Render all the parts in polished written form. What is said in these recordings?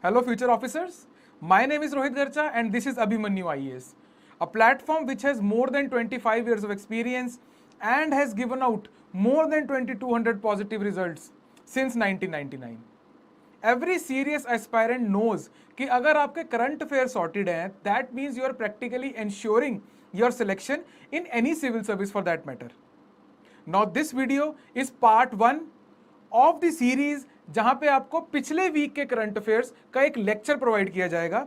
Hello, future officers. My name is Rohit Garcha, and this is Abhimanyu IAS, a platform which has more than 25 years of experience and has given out more than 2200 positive results since 1999. Every serious aspirant knows कि अगर आपके current affairs sorted हैं, that means you are practically ensuring your selection in any civil service for that matter. Now this video is part 1 of the series जहां पे आपको पिछले week के current affairs का एक लेक्चर प्रोवाइड किया जाएगा।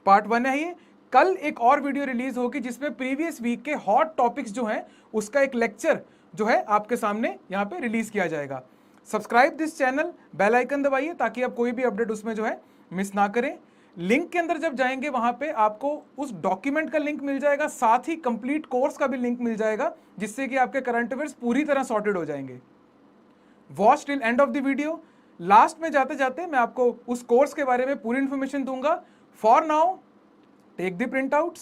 पार्ट 1 है ये। कल एक और वीडियो रिलीज होगी जिसमें प्रीवियस वीक के हॉट टॉपिक्स जो हैं उसका एक लेक्चर जो है आपके सामने यहां पे रिलीज किया जाएगा। Subscribe this channel, bell icon दबाइए ताकि आप कोई भी अपडेट उसमें जो है मिस ना करें। लिंक के अंदर जब जाएंगे वहां पे आपको उस डॉक्यूमेंट का लिंक मिल जाएगा, साथ ही कंप्लीट कोर्स का भी लिंक मिल जाएगा, जिससे कि आपके करंट अफेयर्स पूरी तरह सॉर्टेड हो जाएंगे। Watch till end of the video. Last में जाते जाते मैं आपको उस कोर्स के बारे में पूरी इंफॉर्मेशन दूंगा। For now take the print outs,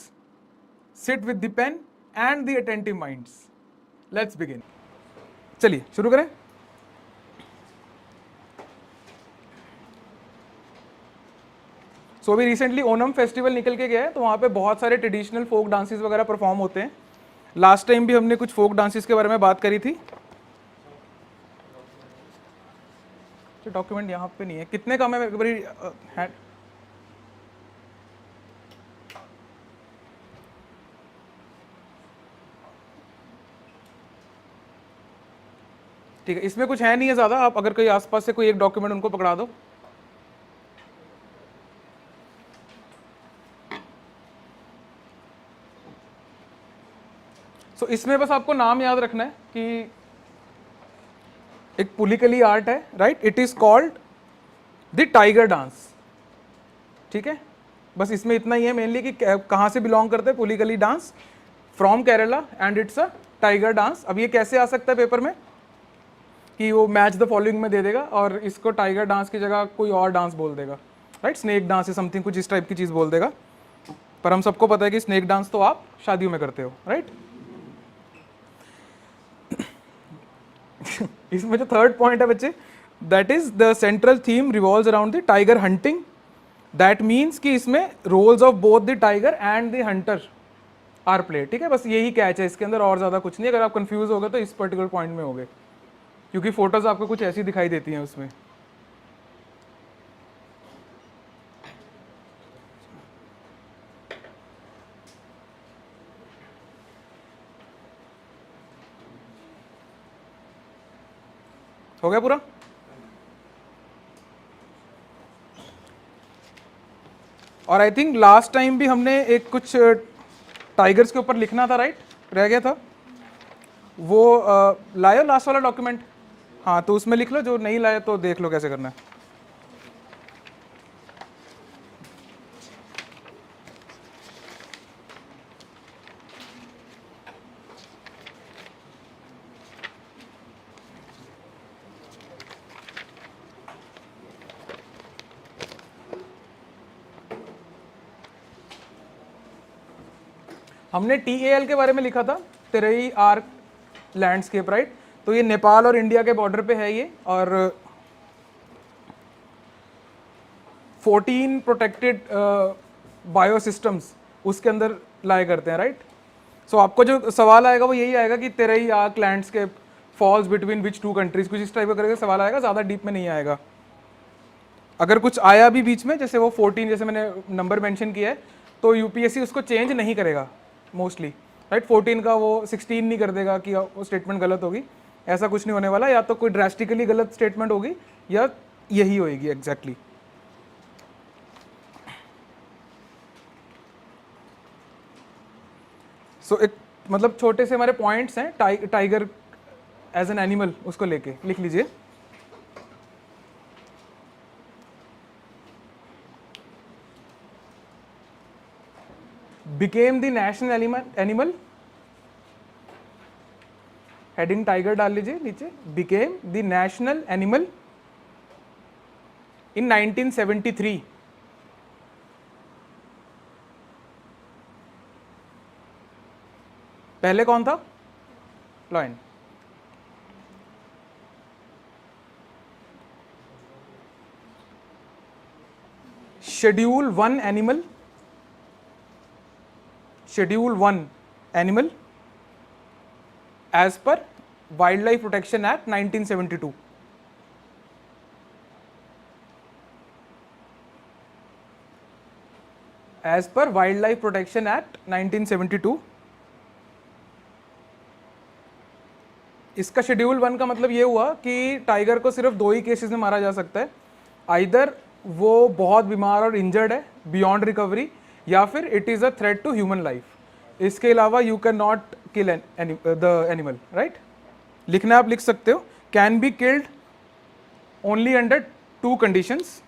sit with the pen and the attentive minds. Let's begin. चलिए शुरू करें। सो अभी रिसेंटली ओनम फेस्टिवल निकल के गया है, तो वहां पे बहुत सारे ट्रेडिशनल फोक डांसेस वगैरह परफॉर्म होते हैं। लास्ट टाइम भी हमने कुछ फोक डांसेस के बारे में बात करी थी। डॉक्यूमेंट यहाँ पे नहीं है, कितने कम है? एक बारी ठीक है, इसमें कुछ है नहीं है ज़्यादा। आप अगर कोई आसपास से कोई एक डॉक्यूमेंट उनको पकड़ा दो। सो इसमें बस आपको नाम याद रखना है कि एक पुलिकली आर्ट है, right? It is called the tiger dance. ठीक है, बस इसमें इतना ही है मेनली कि कहाँ से बिलोंग करते हैं। Pulikali dance from Kerala and it's a tiger dance. अब ये कैसे आ सकता है पेपर में कि वो मैच द फॉलोइंग में दे देगा और इसको टाइगर डांस की जगह कोई और डांस बोल देगा, राइट? स्नेक डांस या समथिंग कुछ इस टाइप की चीज़ बोल देगा। पर हम सबको पता है कि स्नेक डांस तो आप शादियों में करते हो, राइट? इसमें जो थर्ड पॉइंट है बच्चे, that is the central theme revolves around the tiger hunting. That means कि इसमें roles of both the tiger and the hunter are play. ठीक है, बस यही कैच है इसके अंदर, और ज़्यादा कुछ नहीं। अगर आप कंफ्यूज हो गए तो इस पर्टिकुलर पॉइंट में हो गए, क्योंकि फोटोज आपको कुछ ऐसी दिखाई देती हैं उसमें। हो गया पूरा? और आई थिंक लास्ट टाइम भी हमने एक कुछ टाइगर्स के ऊपर लिखना था, राइट? रह गया था वो। लाए हो लास्ट वाला डॉक्यूमेंट? हाँ, तो उसमें लिख लो। जो नहीं लाए तो देख लो कैसे करना है। हमने TAL के बारे में लिखा था, तेरई आर्क लैंडस्केप, राइट? तो ये नेपाल और इंडिया के बॉर्डर पे है ये, और 14 प्रोटेक्टेड बायोसिस्टम्स उसके अंदर लाए करते हैं, राइट? सो आपको जो सवाल आएगा वो यही आएगा कि Terai arc landscape falls between which two countries, कुछ इस टाइप का करके सवाल आएगा। ज़्यादा डीप में नहीं आएगा। अगर कुछ आया भी बीच में, जैसे वो 14 जैसे मैंने नंबर मेंशन किया है, तो यूपीएससी उसको चेंज नहीं करेगा मोस्टली, राइट? 14 का वो 16 नहीं कर देगा कि वो स्टेटमेंट गलत होगी। ऐसा कुछ नहीं होने वाला। या तो कोई ड्रास्टिकली गलत स्टेटमेंट होगी या यही होगी एग्जैक्टली। सो एक मतलब छोटे से हमारे पॉइंट्स हैं टाइगर एज एन एनिमल, उसको लेके लिख लीजिए। Became the national animal, heading tiger डाल लीजिए नीचे। Became the national animal in 1973। पहले कौन था? Lion. Schedule one animal, schedule one animal as per wildlife protection act 1972. As per wildlife protection act 1972. इसका शेड्यूल वन का मतलब ये हुआ कि टाइगर को सिर्फ दो ही केसेस में मारा जा सकता है, आइदर वो बहुत बीमार और इंजर्ड है बियॉन्ड रिकवरी, या फिर it is a threat to human life. इसके अलावा you can not kill the animal, right. लिखना आप लिख सकते हो, can be killed only under two conditions.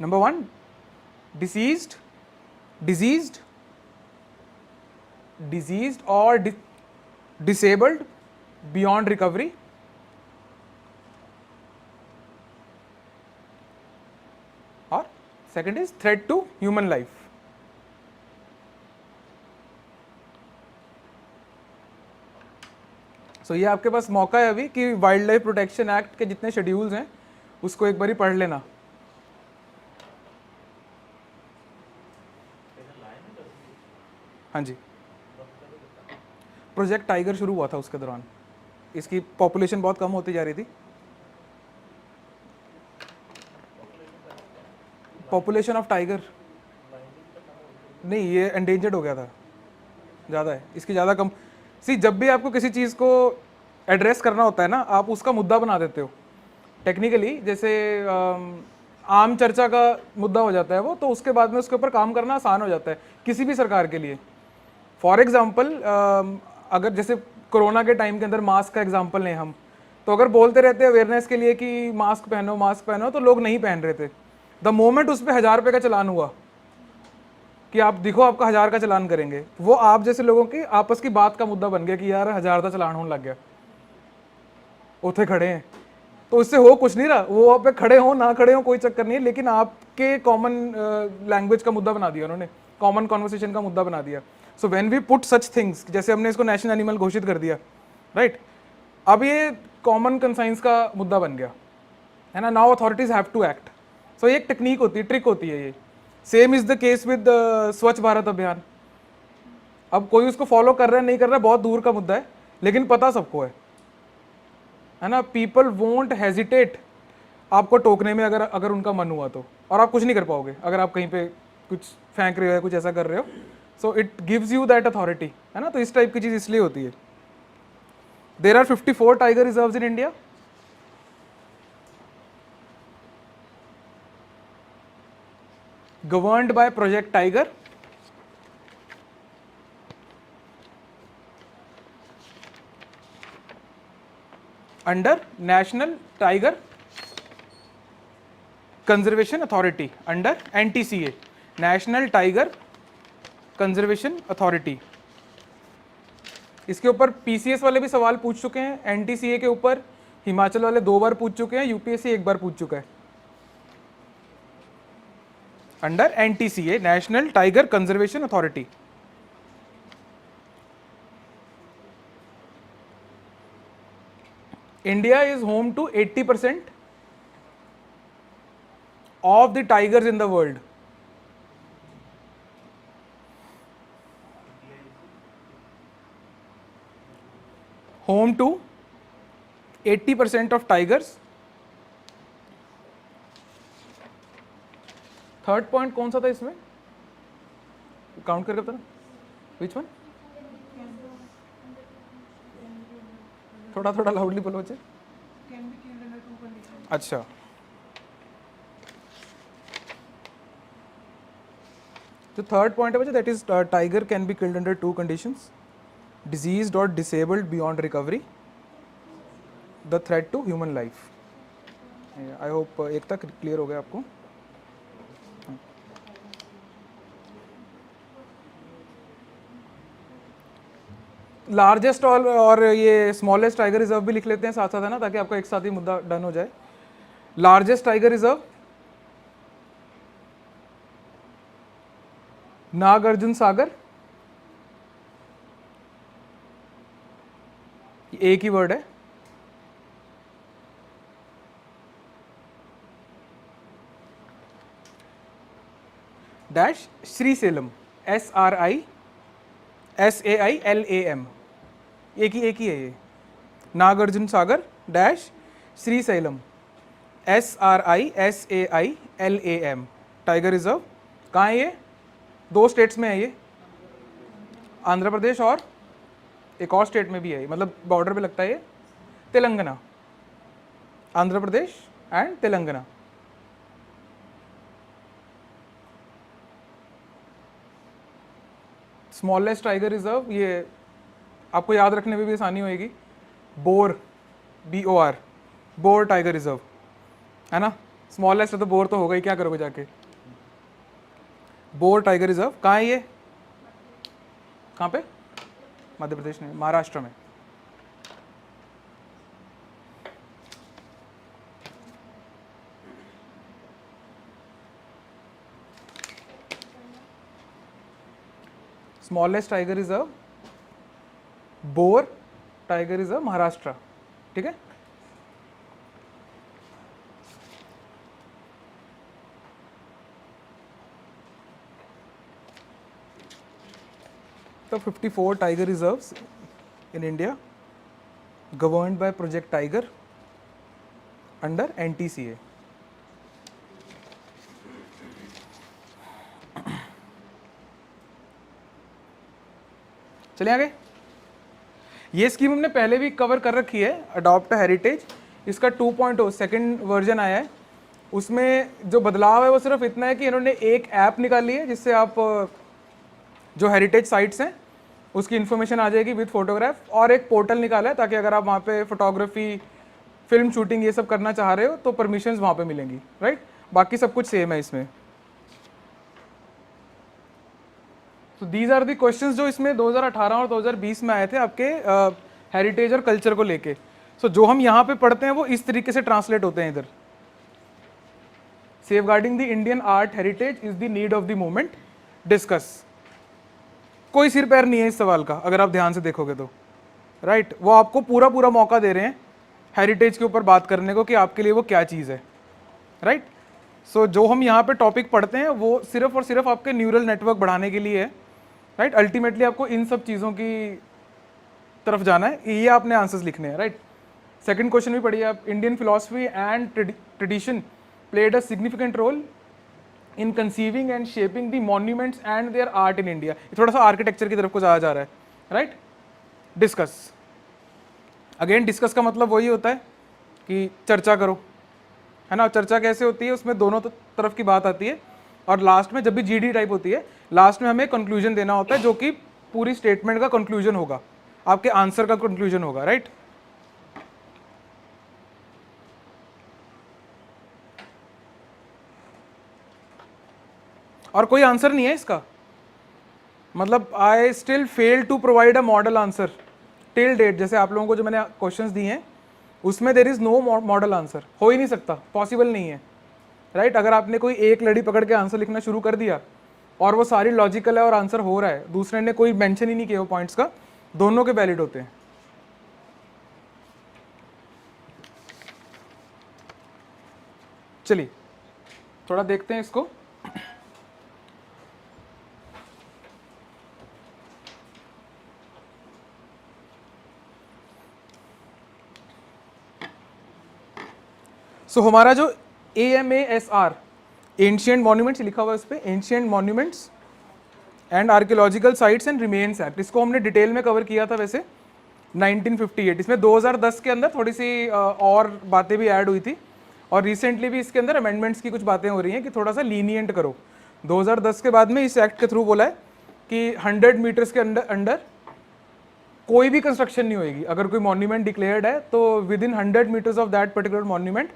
Number one, diseased or disabled beyond recovery, or second is threat to human life. So ये आपके पास मौका है अभी कि वाइल्ड लाइफ प्रोटेक्शन एक्ट के जितने शेड्यूल्स हैं उसको एक बार पढ़ लेना। हाँ जी, प्रोजेक्ट टाइगर शुरू हुआ था उसके दौरान, इसकी पॉपुलेशन बहुत कम होती जा रही थी। पॉपुलेशन ऑफ टाइगर नहीं, ये एंडेंजर्ड हो गया था, ज़्यादा है इसकी, ज़्यादा कम। सी, जब भी आपको किसी चीज़ को एड्रेस करना होता है ना, आप उसका मुद्दा बना देते हो टेक्निकली। जैसे आम चर्चा का मुद्दा हो जाता है वो, तो उसके बाद में उसके ऊपर काम करना आसान हो जाता है किसी भी सरकार के लिए। फॉर एग्जाम्पल, अगर जैसे कोरोना के टाइम के अंदर मास्क का एग्जाम्पल लें हम, तो अगर बोलते रहते अवेयरनेस के लिए कि मास्क पहनो, तो लोग नहीं पहन रहे थे। द मोमेंट उस पर 1000 रुपये का चलान हुआ कि आप दिखो आपका 1000 का चलान करेंगे, वो आप जैसे लोगों की आपस की बात का मुद्दा बन गया कि यार 1000 का चलान होने लग गया, उथे खड़े हैं। तो उससे हो कुछ नहीं रहा, वो आप पे खड़े हो ना खड़े हो कोई चक्कर नहीं है, लेकिन आपके कॉमन लैंग्वेज का मुद्दा बना दिया उन्होंने, कॉमन कॉन्वर्सेशन का मुद्दा बना दिया। So when we put such things, जैसे हमने इसको नेशनल एनिमल घोषित कर दिया, राइट, अब ये कॉमन कंसाइंस का मुद्दा बन गया है ना। Now authorities have to act. So ये एक टेक्निक होती है, ट्रिक होती है ये। Same is the case with Swachh Bharat अभियान। अब कोई उसको फॉलो कर रहा है नहीं कर रहा है बहुत दूर का मुद्दा है, लेकिन पता सबको है ना। पीपल वोंट हेजिटेट आपको टोकने में अगर उनका मन हुआ तो, और आप कुछ नहीं कर पाओगे अगर आप कहीं पे कुछ फेंक रहे हो या कुछ ऐसा कर रहे हो। So it gives you that authority, है ना। तो इस टाइप की चीज़ इसलिए होती है। There are 54 tiger reserves in India. governed by Project Tiger, under National Tiger Conservation Authority, under NTCA, National Tiger Conservation Authority। इसके ऊपर पीसीएस वाले भी सवाल पूछ चुके हैं, एनटीसीए के ऊपर हिमाचल वाले 2 बार पूछ चुके हैं, यूपीएससी 1 बार पूछ चुका है। Under NTCA, national tiger conservation authority. India is home to 80% of the tigers in the world. Home to 80% of tigers. Third point कौन सा था इसमें, काउंट करके बताना, विच वन? थोड़ा थोड़ा लाउडली बोलो बच्चे। अच्छा, जो थर्ड पॉइंट है बच्चे, that is tiger can be killed under 2 conditions, diseased और disabled beyond recovery, the threat to human life. I hope एक तक क्लियर हो गया आपको। लार्जेस्ट और ये स्मॉलेस्ट टाइगर रिजर्व भी लिख लेते हैं साथ साथ, है ना, ताकि आपका एक साथ ही मुद्दा डन हो जाए। Largest tiger reserve Nagarjuna Sagar, एक ही वर्ड है, डैश श्रीसेलम, SRISAILAM, एक ही है ये, Nagarjuna Sagar dash Srisailam, SRISAILAM tiger reserve. कहाँ है ये? 2 स्टेट्स में है ये, आंध्र प्रदेश और एक और स्टेट में भी है, मतलब बॉर्डर पे लगता है ये, Telangana, Andhra Pradesh and Telangana. Smallest tiger reserve, ये आपको याद रखने में भी आसानी होगी, Bor, BOR, Bor tiger reserve, है ना। स्मॉलेस्ट है तो बोर तो होगा ही, क्या करोगे जाके। बोर टाइगर रिजर्व कहाँ है ये? कहाँ पे? मध्य प्रदेश में, महाराष्ट्र में। Smallest tiger reserve, bore tiger reserve, Maharashtra, ठीक है। तो 54 tiger reserves in India governed by Project Tiger under NTCA. चलिए आगे। ये स्कीम हमने पहले भी कवर कर रखी है, अडॉप्ट हेरिटेज, इसका 2.0 सेकेंड वर्जन आया है। उसमें जो बदलाव है वो सिर्फ इतना है कि इन्होंने एक ऐप निकाली है जिससे आप जो हेरिटेज साइट्स हैं उसकी इन्फॉर्मेशन आ जाएगी विद फोटोग्राफ, और एक पोर्टल निकाला है ताकि अगर आप वहाँ पे फोटोग्राफी, फिल्म शूटिंग ये सब करना चाह रहे हो तो परमिशंस वहाँ पे मिलेंगी, राइट। बाकी सब कुछ सेम है इसमें। तो दीज आर दी क्वेश्चंस जो इसमें 2018 और 2020 में आए थे आपके हेरिटेज और कल्चर को लेके। सो जो हम यहाँ पे पढ़ते हैं वो इस तरीके से ट्रांसलेट होते हैं इधर। Safeguarding the Indian art heritage is the need of the moment, discuss. कोई सिर पैर नहीं है इस सवाल का अगर आप ध्यान से देखोगे तो, राइट। वो आपको पूरा पूरा मौका दे रहे हैं हेरिटेज के ऊपर बात करने को कि आपके लिए वो क्या चीज़ है, राइट। सो जो हम यहाँ पे टॉपिक पढ़ते हैं वो सिर्फ और सिर्फ आपके न्यूरल नेटवर्क बढ़ाने के लिए है, राइट। अल्टीमेटली आपको इन सब चीज़ों की तरफ जाना है, ये आपने आंसर्स लिखने हैं, राइट। सेकंड क्वेश्चन भी पढ़िए आप। Indian philosophy and tradition played a significant role in conceiving and shaping the monuments and their art in India. थोड़ा सा आर्किटेक्चर की तरफ को जाया जा रहा है, राइट। डिस्कस, अगेन डिस्कस का मतलब वही होता है कि चर्चा करो, है ना। चर्चा कैसे होती है, उसमें दोनों तरफ की बात आती है, और लास्ट में जब भी GD टाइप होती है लास्ट में हमें कंक्लूजन देना होता है जो कि पूरी स्टेटमेंट का कंक्लूजन होगा, आपके आंसर का कंक्लूजन होगा, राइट। और कोई आंसर नहीं है इसका, मतलब I still fail to provide a model answer till date. जैसे आप लोगों को जो मैंने क्वेश्चंस दिए हैं उसमें there is no model answer, हो ही नहीं सकता, पॉसिबल नहीं है, राइट। अगर आपने कोई एक लड़ी पकड़ के आंसर लिखना शुरू कर दिया और वो सारी लॉजिकल है और आंसर हो रहा है, दूसरे ने कोई मेंशन ही नहीं किया वो पॉइंट्स का, दोनों के वैलिड होते हैं। चलिए थोड़ा देखते हैं इसको। सो हमारा जो AMASR, एंशियंट मॉन्यूमेंट्स लिखा हुआ है उस पर, ancient monuments and archaeological sites and remains act, इसको हमने डिटेल में कवर किया था वैसे 1958। इसमें 2010 के अंदर थोड़ी सी और बातें भी ऐड हुई थी, और रिसेंटली भी इसके अंदर अमेंडमेंट्स की कुछ बातें हो रही हैं कि थोड़ा सा लीनियंट करो। 2010 के बाद में इस एक्ट के थ्रू बोला है कि 100 मीटर्स के अंडर कोई भी कंस्ट्रक्शन नहीं होगी। अगर कोई मॉन्यूमेंट डिक्लेयर्ड है तो within 100 metres of that particular monument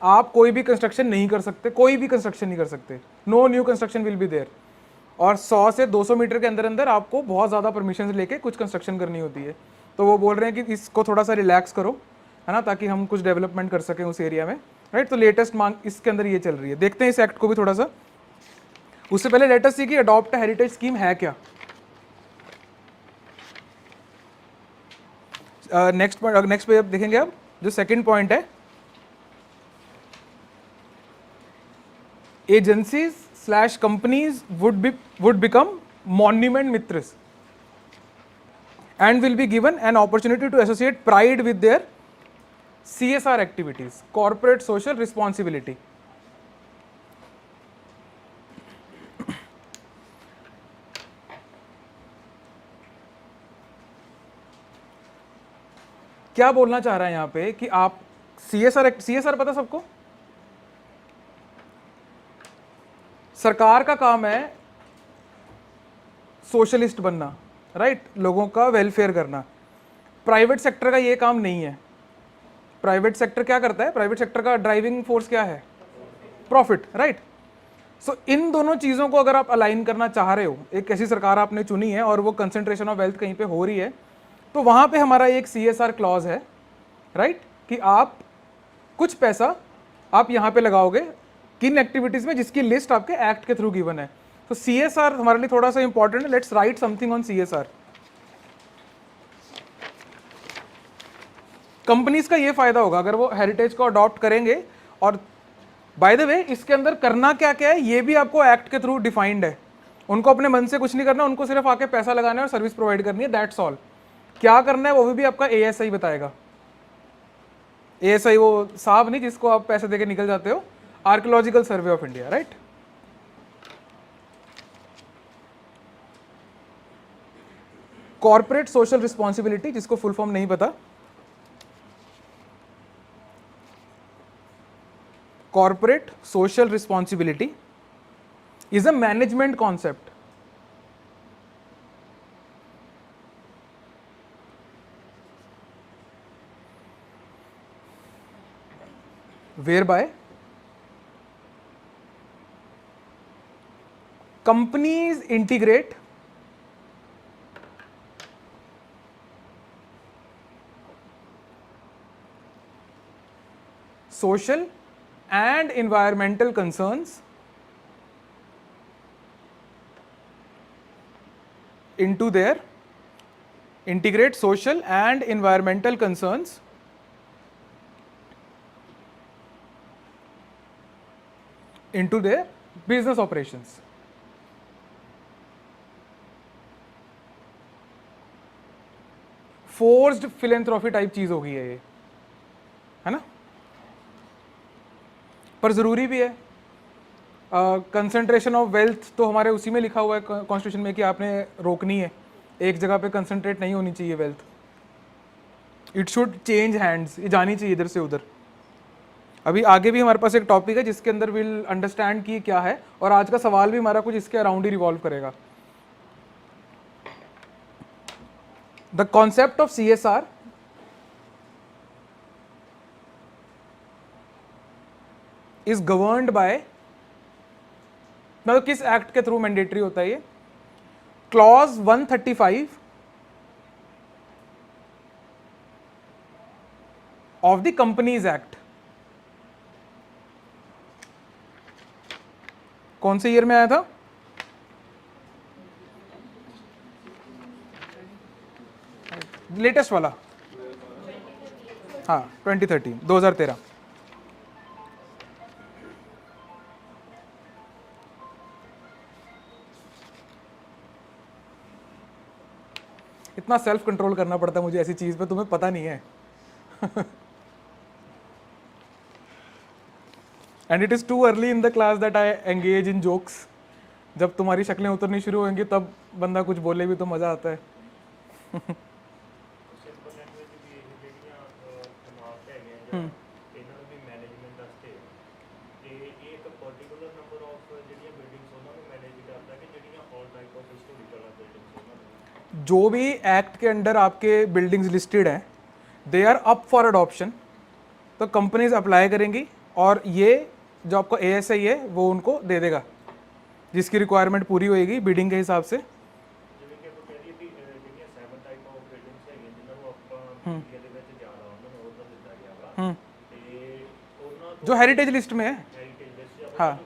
आप कोई भी कंस्ट्रक्शन नहीं कर सकते, कोई भी कंस्ट्रक्शन नहीं कर सकते, no new construction will be there. और 100 से 200 मीटर के अंदर अंदर आपको बहुत ज़्यादा परमिशन लेके कुछ कंस्ट्रक्शन करनी होती है। तो वो बोल रहे हैं कि इसको थोड़ा सा रिलैक्स करो, है ना, ताकि हम कुछ डेवलपमेंट कर सकें उस एरिया में, राइट। तो लेटेस्ट मांग इसके अंदर ये चल रही है। देखते हैं इस एक्ट को भी थोड़ा सा। उससे पहले लेटेस्ट सी कि अडॉप्ट हेरिटेज स्कीम है क्या। नेक्स्ट पे अब देखेंगे, अब जो सेकंड पॉइंट है, agencies slash companies would become monument mitras and will be given an opportunity to associate pride with their CSR activities, corporate social responsibility. क्या बोलना चाह रहा है यहां पे कि आप सीएसआर पता सबको? सरकार का काम है सोशलिस्ट बनना, राइट, लोगों का वेलफेयर करना। प्राइवेट सेक्टर का ये काम नहीं है। प्राइवेट सेक्टर क्या करता है? प्राइवेट सेक्टर का ड्राइविंग फोर्स क्या है? Profit, right. सो इन दोनों चीजों को अगर आप अलाइन करना चाह रहे हो, एक ऐसी सरकार आपने चुनी है और वो कंसंट्रेशन ऑफ वेल्थ कहीं पे हो रही है, तो वहां पे हमारा एक सीएसआर क्लॉज है, राइट, कि आप कुछ पैसा आप यहां पे लगाओगे किन एक्टिविटीज में जिसकी लिस्ट आपके एक्ट के थ्रू गिवन है। तो सीएसआर हमारे लिए थोड़ा सा इंपॉर्टेंट है। Let's write something on CSR. Companies का ये फायदा होगा अगर वो हेरिटेज को अडॉप्ट करेंगे। और बाय द वे इसके अंदर करना क्या क्या है ये भी आपको एक्ट के थ्रू डिफाइंड है। उनको अपने मन से कुछ नहीं करना, उनको सिर्फ आके पैसा लगाना है और सर्विस प्रोवाइड करनी है, दैट्स ऑल। क्या करना है वो भी आपका एएसआई बताएगा। एएसआई वो साहब नहीं जिसको आप पैसे देके निकल जाते हो, archaeological survey of India, right. Corporate social responsibility, जिसको फुल फॉर्म नहीं पता, corporate social responsibility is a management concept whereby companies integrate social and environmental concerns into their integrate social and environmental concerns into their business operations. Forced philanthropy type चीज होगी ये, है ना, पर जरूरी भी है। कंसंट्रेशन ऑफ वेल्थ तो हमारे उसी में लिखा हुआ है कॉन्स्टिट्यूशन में कि आपने रोकनी है, एक जगह पे कंसंट्रेट नहीं होनी चाहिए wealth, it should change hands, ये जानी चाहिए इधर से उधर। अभी आगे भी हमारे पास एक टॉपिक है जिसके अंदर विल अंडरस्टैंड कि क्या है, और आज का सवाल भी हमारा कुछ इसके अराउंड ही रिवॉल्व करेगा। The concept of CSR is governed bye, मतलब किस एक्ट के थ्रू मैंडेटरी होता है ये? Clause 135 of the companies act. कौन से ईयर में आया था? लेटेस्ट वाला, हाँ 2013। इतना सेल्फ कंट्रोल करना पड़ता है मुझे ऐसी चीज पे, तुम्हें पता नहीं है। And it is too early in the class that I engage in jokes. जब तुम्हारी शक्लें उतरनी शुरू होंगी तब बंदा कुछ बोले भी तो मजा आता है। जो भी एक्ट के अंडर आपके बिल्डिंग्स लिस्टेड हैं, they are up for adoption, तो कंपनीज अप्लाई करेंगी और ये जो आपका ASI है वो उनको दे देगा, जिसकी रिक्वायरमेंट पूरी होएगी बिडिंग के हिसाब से। जो हेरिटेज लिस्ट में है, हाँ,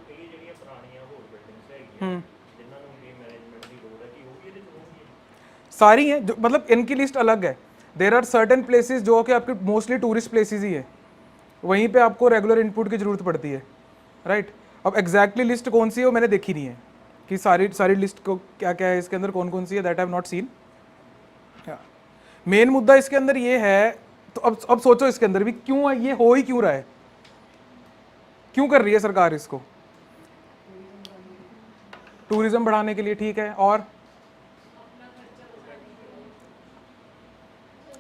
सारी हैं, जो मतलब इनकी लिस्ट अलग है। देर आर सर्टेन प्लेसेस जो कि आपके मोस्टली टूरिस्ट प्लेसेस ही है, वहीं पे आपको रेगुलर इनपुट की जरूरत पड़ती है, राइट। अब एग्जैक्टली लिस्ट कौन सी है वो मैंने देखी नहीं है कि सारी सारी लिस्ट को क्या क्या है इसके अंदर, कौन कौन सी है, that I have not seen. Main मुद्दा इसके अंदर ये है, तो अब सोचो इसके अंदर भी क्यों है, ये हो ही क्यों रहा है, क्यों कर रही है सरकार इसको? टूरिज्म बढ़ाने के लिए, ठीक है, और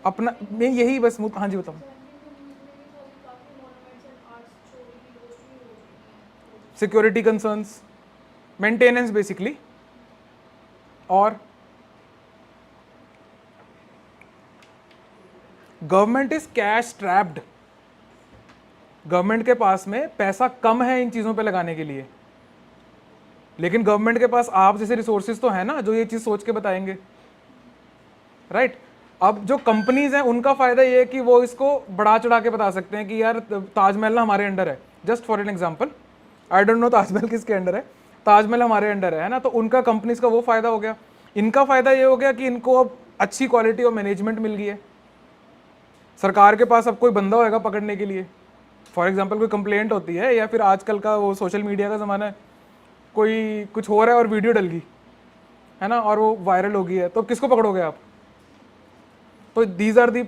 अपना, मैं यही बस हाँ जी बताओ। सिक्योरिटी कंसर्न्स, मेंटेनेंस बेसिकली, और government is cash trapped. Government के पास में पैसा कम है इन चीज़ों पे लगाने के लिए, लेकिन गवर्नमेंट के पास आप जैसे रिसोर्सेज तो है ना जो ये चीज़ सोच के बताएंगे, राइट? अब जो कंपनीज हैं उनका फायदा ये है कि वो इसको बढ़ा चढ़ा के बता सकते हैं कि यार ताजमहल ना हमारे अंडर है, just for an example, I don't know Taj Mahal किसके अंडर है, ताजमहल हमारे अंडर है ना, तो उनका कंपनीज का वो फायदा हो गया। इनका फायदा ये हो गया कि इनको अब अच्छी क्वालिटी और मैनेजमेंट मिल गई है। सरकार के पास अब कोई बंदा होएगा पकड़ने के लिए, फॉर एग्जाम्पल कोई कंप्लेंट होती है, या फिर आजकल का वो सोशल मीडिया का ज़माना है, कोई कुछ हो रहा है और वीडियो डल गई है ना, और वो वायरल हो गई है, तो किसको पकड़ोगे आप? तो दीज आर दी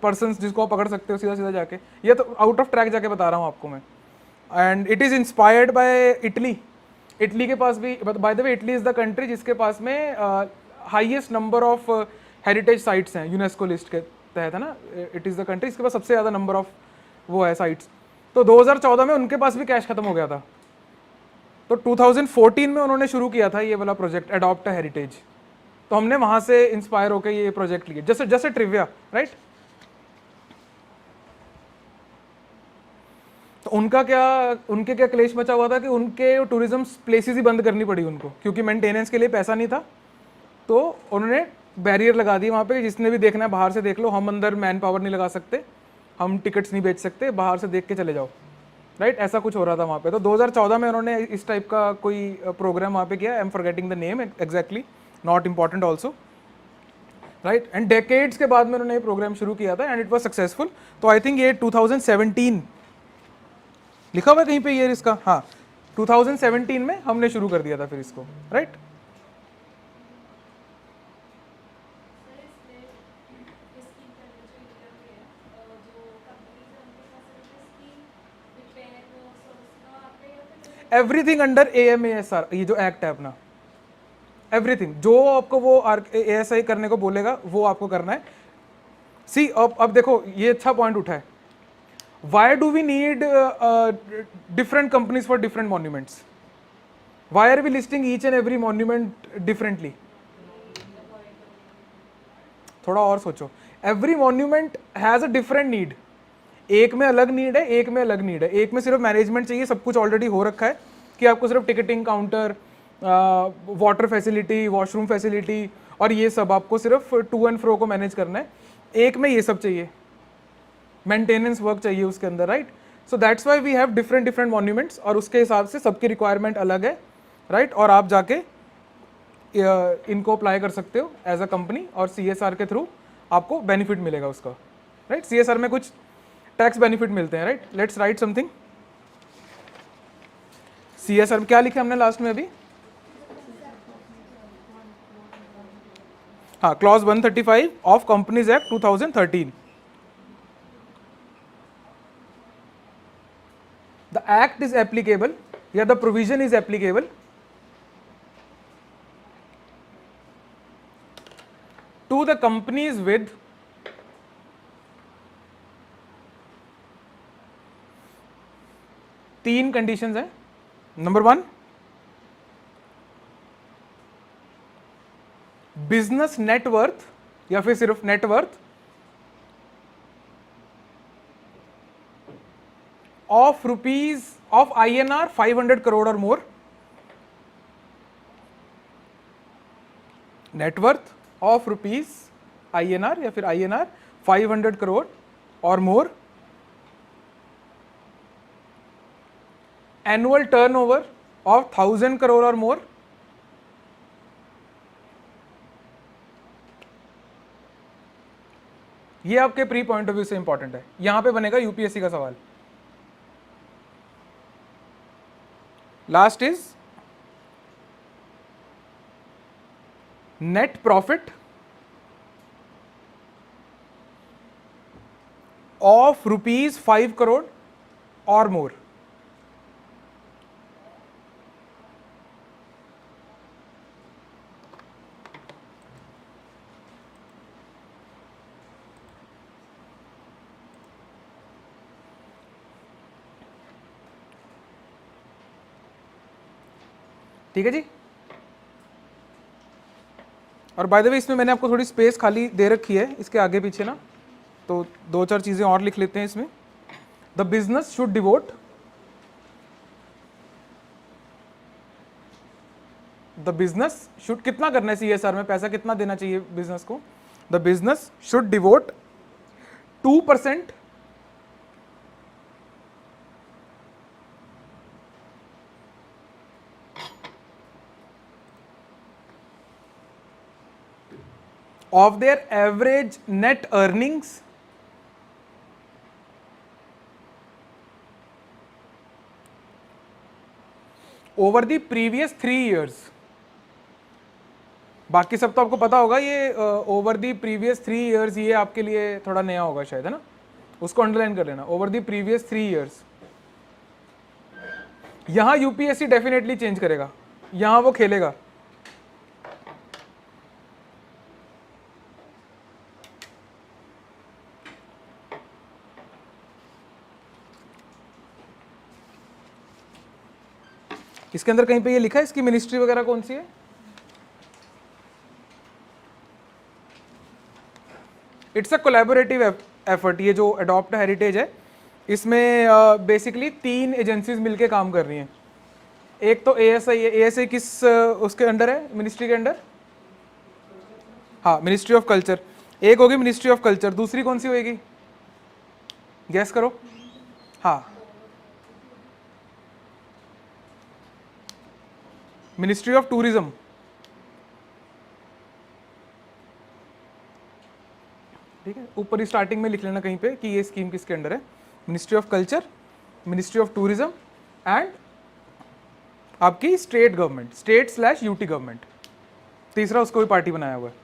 पर्सन जिसको आप पकड़ सकते हो सीधा सीधा जाके। ये तो आउट ऑफ ट्रैक जाके बता रहा हूँ आपको मैं। And it is inspired by Italy. Italy के पास भी, by the way Italy is the country जिसके पास में highest number of heritage sites हैं यूनेस्को लिस्ट के तहत, है ना। इट इज़ द कंट्री इसके पास सबसे ज़्यादा नंबर ऑफ वो है साइट्स। तो 2014 में उनके पास भी कैश खत्म हो गया था, तो 2014 में उन्होंने शुरू किया था ये वाला प्रोजेक्ट अडॉप्ट अ हेरिटेज। तो हमने वहां से इंस्पायर होकर ये प्रोजेक्ट लिए, जैसे जैसे ट्रिविया, राइट। तो उनके क्या क्लेश मचा हुआ था कि उनके टूरिज्म प्लेसेस ही बंद करनी पड़ी उनको, क्योंकि मेंटेनेंस के लिए पैसा नहीं था। तो उन्होंने बैरियर लगा दिए वहाँ पे, जिसने भी देखना है बाहर से देख लो, हम अंदर मैन पावर नहीं लगा सकते, हम टिकट्स नहीं बेच सकते, बाहर से देख के चले जाओ, राइट। ऐसा कुछ हो रहा था वहाँ पे। तो 2014 में उन्होंने इस टाइप का कोई प्रोग्राम वहाँ पे किया, I am forgetting the name exactly, not important also, right. And decades के बाद में उन्होंने ये प्रोग्राम शुरू किया था एंड इट वाज सक्सेसफुल। तो आई थिंक ये 2017 लिखा हुआ है कहीं पे ईयर इसका, हाँ 2017 में हमने शुरू कर दिया था फिर इसको, राइट। एवरीथिंग अंडर AMASR, ये जो एक्ट है अपना, एवरीथिंग जो आपको वो ASI करने को बोलेगा वो आपको करना है। सी अब देखो ये अच्छा पॉइंट उठा है, why do we need different companies for different monuments? Why are we listing each and every monument differently? थोड़ा और सोचो, every monument has a different need. एक में अलग नीड है, एक में अलग नीड है। एक में सिर्फ मैनेजमेंट चाहिए, सब कुछ ऑलरेडी हो रखा है कि आपको सिर्फ ticketing counter, water facility, washroom facility और ये सब आपको सिर्फ टू एंड फ्रो को मैनेज करना है। एक में ये सब चाहिए, मेंटेनेंस वर्क चाहिए उसके अंदर, right. So that's why we have different different monuments, और उसके हिसाब से सबकी रिक्वायरमेंट अलग है, राइट। और आप जाके इनको अप्लाई कर सकते हो एज अ कंपनी, और CSR के थ्रू आपको बेनिफिट मिलेगा उसका, राइट। CSR में कुछ टैक्स बेनिफिट मिलते हैं, right. Let's write something. CSR में क्या लिखे हमने लास्ट में अभी? हाँ, clause 135 of companies act 2013। The act is applicable या the provision is applicable to the companies with तीन कंडीशंस हैं। नंबर 1, बिजनेस नेटवर्थ या फिर सिर्फ net worth of rupees of INR 500 crore or more. Net worth of rupees INR या फिर INR 500 crore or more. Annual turnover of 1000 crore or मोर। ये आपके प्री पॉइंट ऑफ व्यू से इंपॉर्टेंट है, यहां पे बनेगा UPSC का सवाल। Last is net profit of rupees 5 crore or more. ठीक है जी. और बाय द वे इसमें मैंने आपको थोड़ी स्पेस खाली दे रखी है इसके आगे पीछे ना, तो दो चार चीजें और लिख लेते हैं इसमें. द बिजनेस शुड डिवोट कितना करना है CSR में, पैसा कितना देना चाहिए बिजनेस को. The business should devote 2% of their average net earnings over the previous 3 years. बाकी सब तो आपको पता होगा, ये ओवर द प्रीवियस 3 years ये आपके लिए थोड़ा नया होगा शायद, है ना, उसको अंडरलाइन कर लेना. Over the previous 3 years. यहां यूपीएससी डेफिनेटली चेंज करेगा, यहां वो खेलेगा. इसके अंदर कहीं पे ये लिखा है इसकी मिनिस्ट्री वगैरह कौन सी है. It's a collaborative effort. ये जो अडॉप्ट हेरिटेज है इसमें बेसिकली 3 एजेंसीज मिलके काम कर रही हैं. एक तो ASI है. ASI किस उसके अंडर है, मिनिस्ट्री के अंडर. हाँ, मिनिस्ट्री ऑफ कल्चर. एक होगी मिनिस्ट्री ऑफ कल्चर, दूसरी कौन सी होगी, गैस करो. हाँ, मिनिस्ट्री ऑफ टूरिज्म. ठीक है, ऊपर ही स्टार्टिंग में लिख लेना कहीं पे कि ये स्कीम किसके अंडर है. Ministry of culture, ministry of tourism and आपकी स्टेट गवर्नमेंट, स्टेट/यूटी गवर्नमेंट. तीसरा उसको भी पार्टी बनाया हुआ है.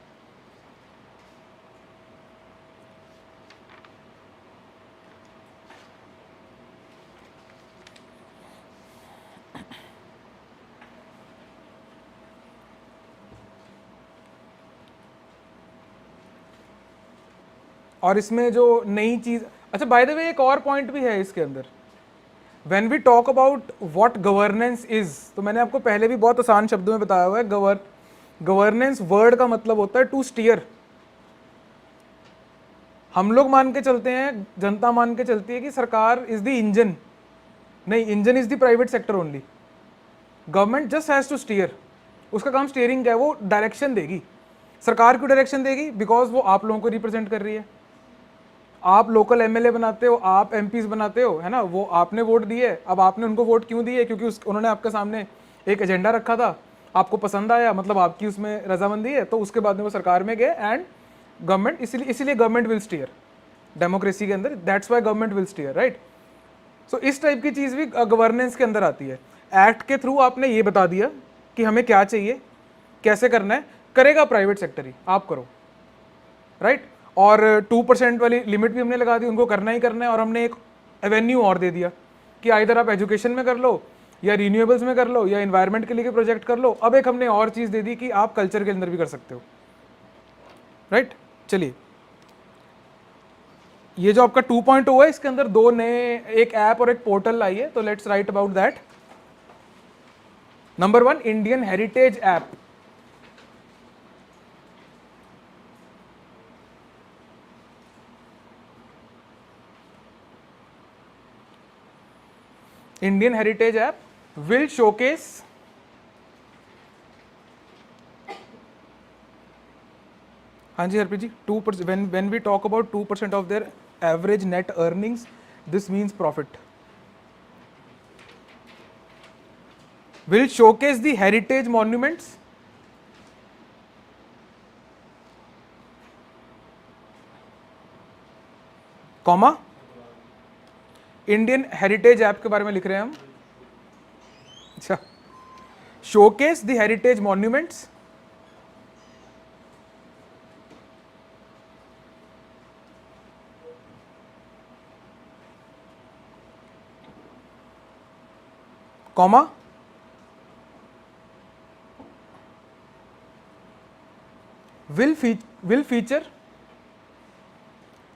और इसमें जो नई चीज, अच्छा बाय द वे एक और पॉइंट भी है इसके अंदर. When we talk about what governance is, तो मैंने आपको पहले भी बहुत आसान शब्दों में बताया हुआ है. गवर्नेंस वर्ड का मतलब होता है टू स्टीयर. हम लोग मान के चलते हैं, जनता मान के चलती है कि सरकार इज द इंजन. नहीं, engine is the private sector only. Government just has to steer. उसका काम स्टीयरिंग का है, वो डायरेक्शन देगी. सरकार क्यों डायरेक्शन देगी, बिकॉज वो आप लोगों को रिप्रेजेंट कर रही है. आप लोकल MLA बनाते हो, आप MPs बनाते हो, है ना, वो आपने वोट दिए. अब आपने उनको वोट क्यों दिए, क्योंकि उन्होंने आपके सामने एक एजेंडा रखा था, आपको पसंद आया, मतलब आपकी उसमें रजामंदी है, तो उसके बाद में वो सरकार में गए एंड गवर्नमेंट, इसीलिए गवर्नमेंट विल स्टीयर डेमोक्रेसी के अंदर. That's why government will steer, right. So इस टाइप की चीज़ भी गवर्नेंस के अंदर आती है. एक्ट के थ्रू आपने ये बता दिया कि हमें क्या चाहिए, कैसे करना है, करेगा प्राइवेट सेक्टर ही, आप करो, राइट. और 2% वाली लिमिट भी हमने लगा दी, उनको करना ही करना है. और हमने एक एवेन्यू और दे दिया कि इधर आप एजुकेशन में कर लो, या रिन्यूएबल्स में कर लो, या इन्वायरमेंट के लिए प्रोजेक्ट कर लो. अब एक हमने और चीज़ दे दी कि आप कल्चर के अंदर भी कर सकते हो, राइट. चलिए, ये जो आपका 2.0 है इसके अंदर 2 नए, एक ऐप और एक पोर्टल आई है. तो let's write about that. Number 1, Indian heritage app. Indian Heritage app will showcase हाँ जी हरप्रीत जी, 2%. when we talk about 2% of their average net earnings, this means profit. Will showcase the heritage monuments, comma, Indian heritage app के बारे में लिख रहे हैं हम. अच्छा, showcase the heritage monuments, comma, will feature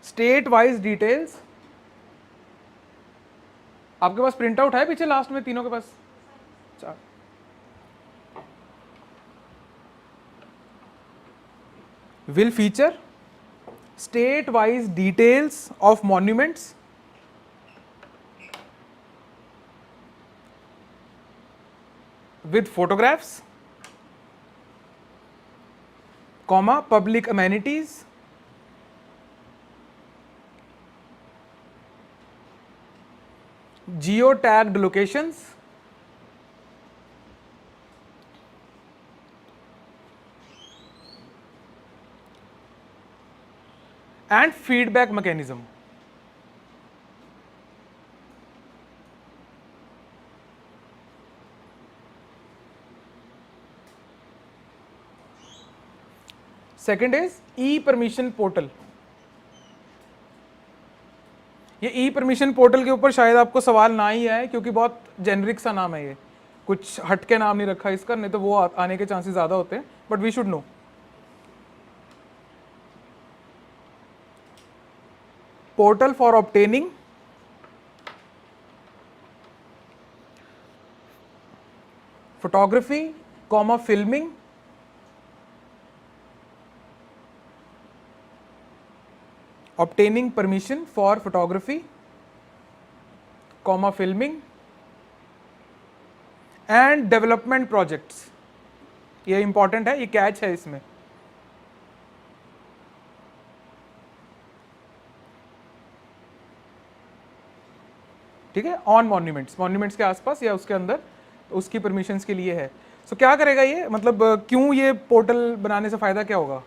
state wise details. आपके पास print out है पीछे लास्ट में तीनों के पास? अच्छा, will feature state wise details of monuments with photographs, comma, public amenities, geo-tagged locations, and feedback mechanism. Second is E permission portal. ये ई permission portal के ऊपर शायद आपको सवाल ना ही आए क्योंकि बहुत जेनरिक सा नाम है, ये कुछ हटके नाम नहीं रखा इसका, नहीं तो वो आने के चांसेस ज्यादा होते हैं, but we should know. Portal for obtaining photography, comma, filming, obtaining permission for photography, comma, filming, and development projects. ये इंपॉर्टेंट है, ये कैच है इसमें. ठीक है, ऑन मॉन्यूमेंट्स, मॉन्यूमेंट्स के आसपास या उसके अंदर, उसकी परमिशंस के लिए है. सो क्या करेगा ये, मतलब क्यों ये पोर्टल बनाने से फायदा क्या होगा?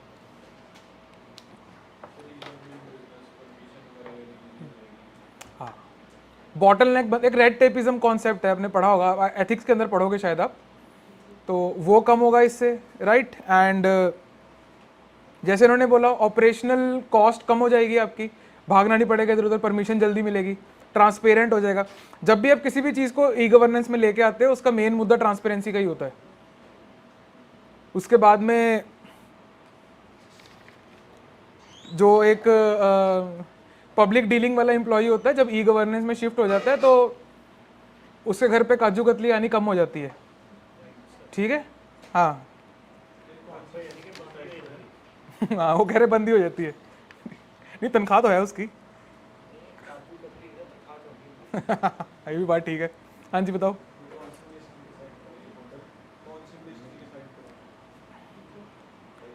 हाँ, बॉटलनेक, एक रेड टेपिज्म कॉन्सेप्ट है, आपने पढ़ा होगा, एथिक्स के अंदर पढ़ोगे शायद आप, तो वो कम होगा इससे, राइट. एंड जैसे उन्होंने बोला, ऑपरेशनल कॉस्ट कम हो जाएगी आपकी, भागना नहीं पड़ेगा इधर उधर, परमिशन जल्दी मिलेगी, ट्रांसपेरेंट हो जाएगा. जब भी आप किसी भी चीज को ई गवर्नेंस में लेके आते हो, उसका मेन मुद्दा ट्रांसपेरेंसी का ही होता है. उसके बाद में जो एक पब्लिक डीलिंग वाला एम्प्लॉय होता है, जब ई गवर्नेंस में शिफ्ट हो जाता है तो उसके घर पे काजू कतली आनी कम हो जाती है. ठीक है, हाँ. हाँ, वो कह रहे बंदी हो जाती है. नहीं, तनख्वाह तो है उसकी. ये भी बात ठीक है. हाँ जी, बताओ.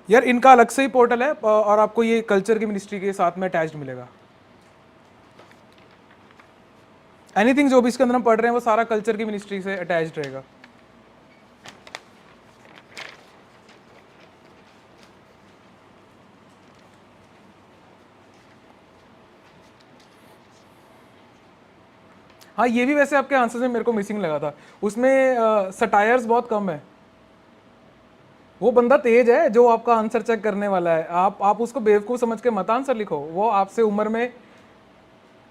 यार इनका अलग से ही पोर्टल है और आपको ये कल्चर की मिनिस्ट्री के साथ में अटैच्ड मिलेगा. एनीथिंग जो भी इसके अंदर हम पढ़ रहे हैं वो सारा कल्चर की मिनिस्ट्री से अटैच्ड रहेगा. हाँ, ये भी वैसे आपके आंसर में मेरे को मिसिंग लगा था. उसमें सटायर्स बहुत कम है. वो बंदा तेज है जो आपका आंसर चेक करने वाला है. आप उसको बेवकूफ़ समझ के मत आंसर लिखो. वो आपसे उम्र में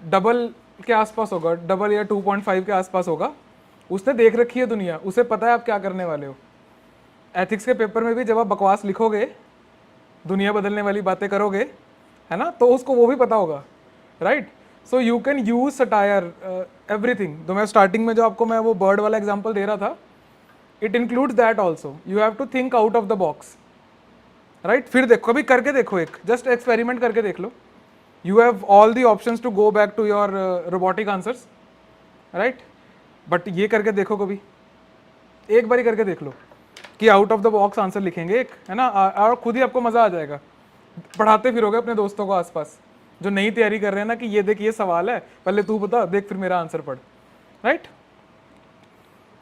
डबल के आसपास होगा, डबल या 2.5 के आसपास होगा. उसने देख रखी है दुनिया, उसे पता है आप क्या करने वाले हो. एथिक्स के पेपर में भी जब आप बकवास लिखोगे, दुनिया बदलने वाली बातें करोगे, है ना, तो उसको वो भी पता होगा, right. So you can use satire everything. तो मैं स्टार्टिंग में जो आपको मैं वो बर्ड वाला एग्जांपल दे रहा था, it includes that also. You have to think out of the box, right. फिर देखो, अभी करके देखो, एक जस्ट एक्सपेरिमेंट करके देख लो. You have all the options to go back to your robotic answers, right. But ये करके देखो, कभी एक बारी करके देख लो कि out of the box answer लिखेंगे एक, है ना, और खुद ही आपको मजा आ जाएगा. पढ़ाते फिरोगे अपने दोस्तों को आसपास जो नई तैयारी कर रहे हैं ना, कि ये देख ये सवाल है, पहले तू बता, देख फिर मेरा आंसर पढ़, राइट.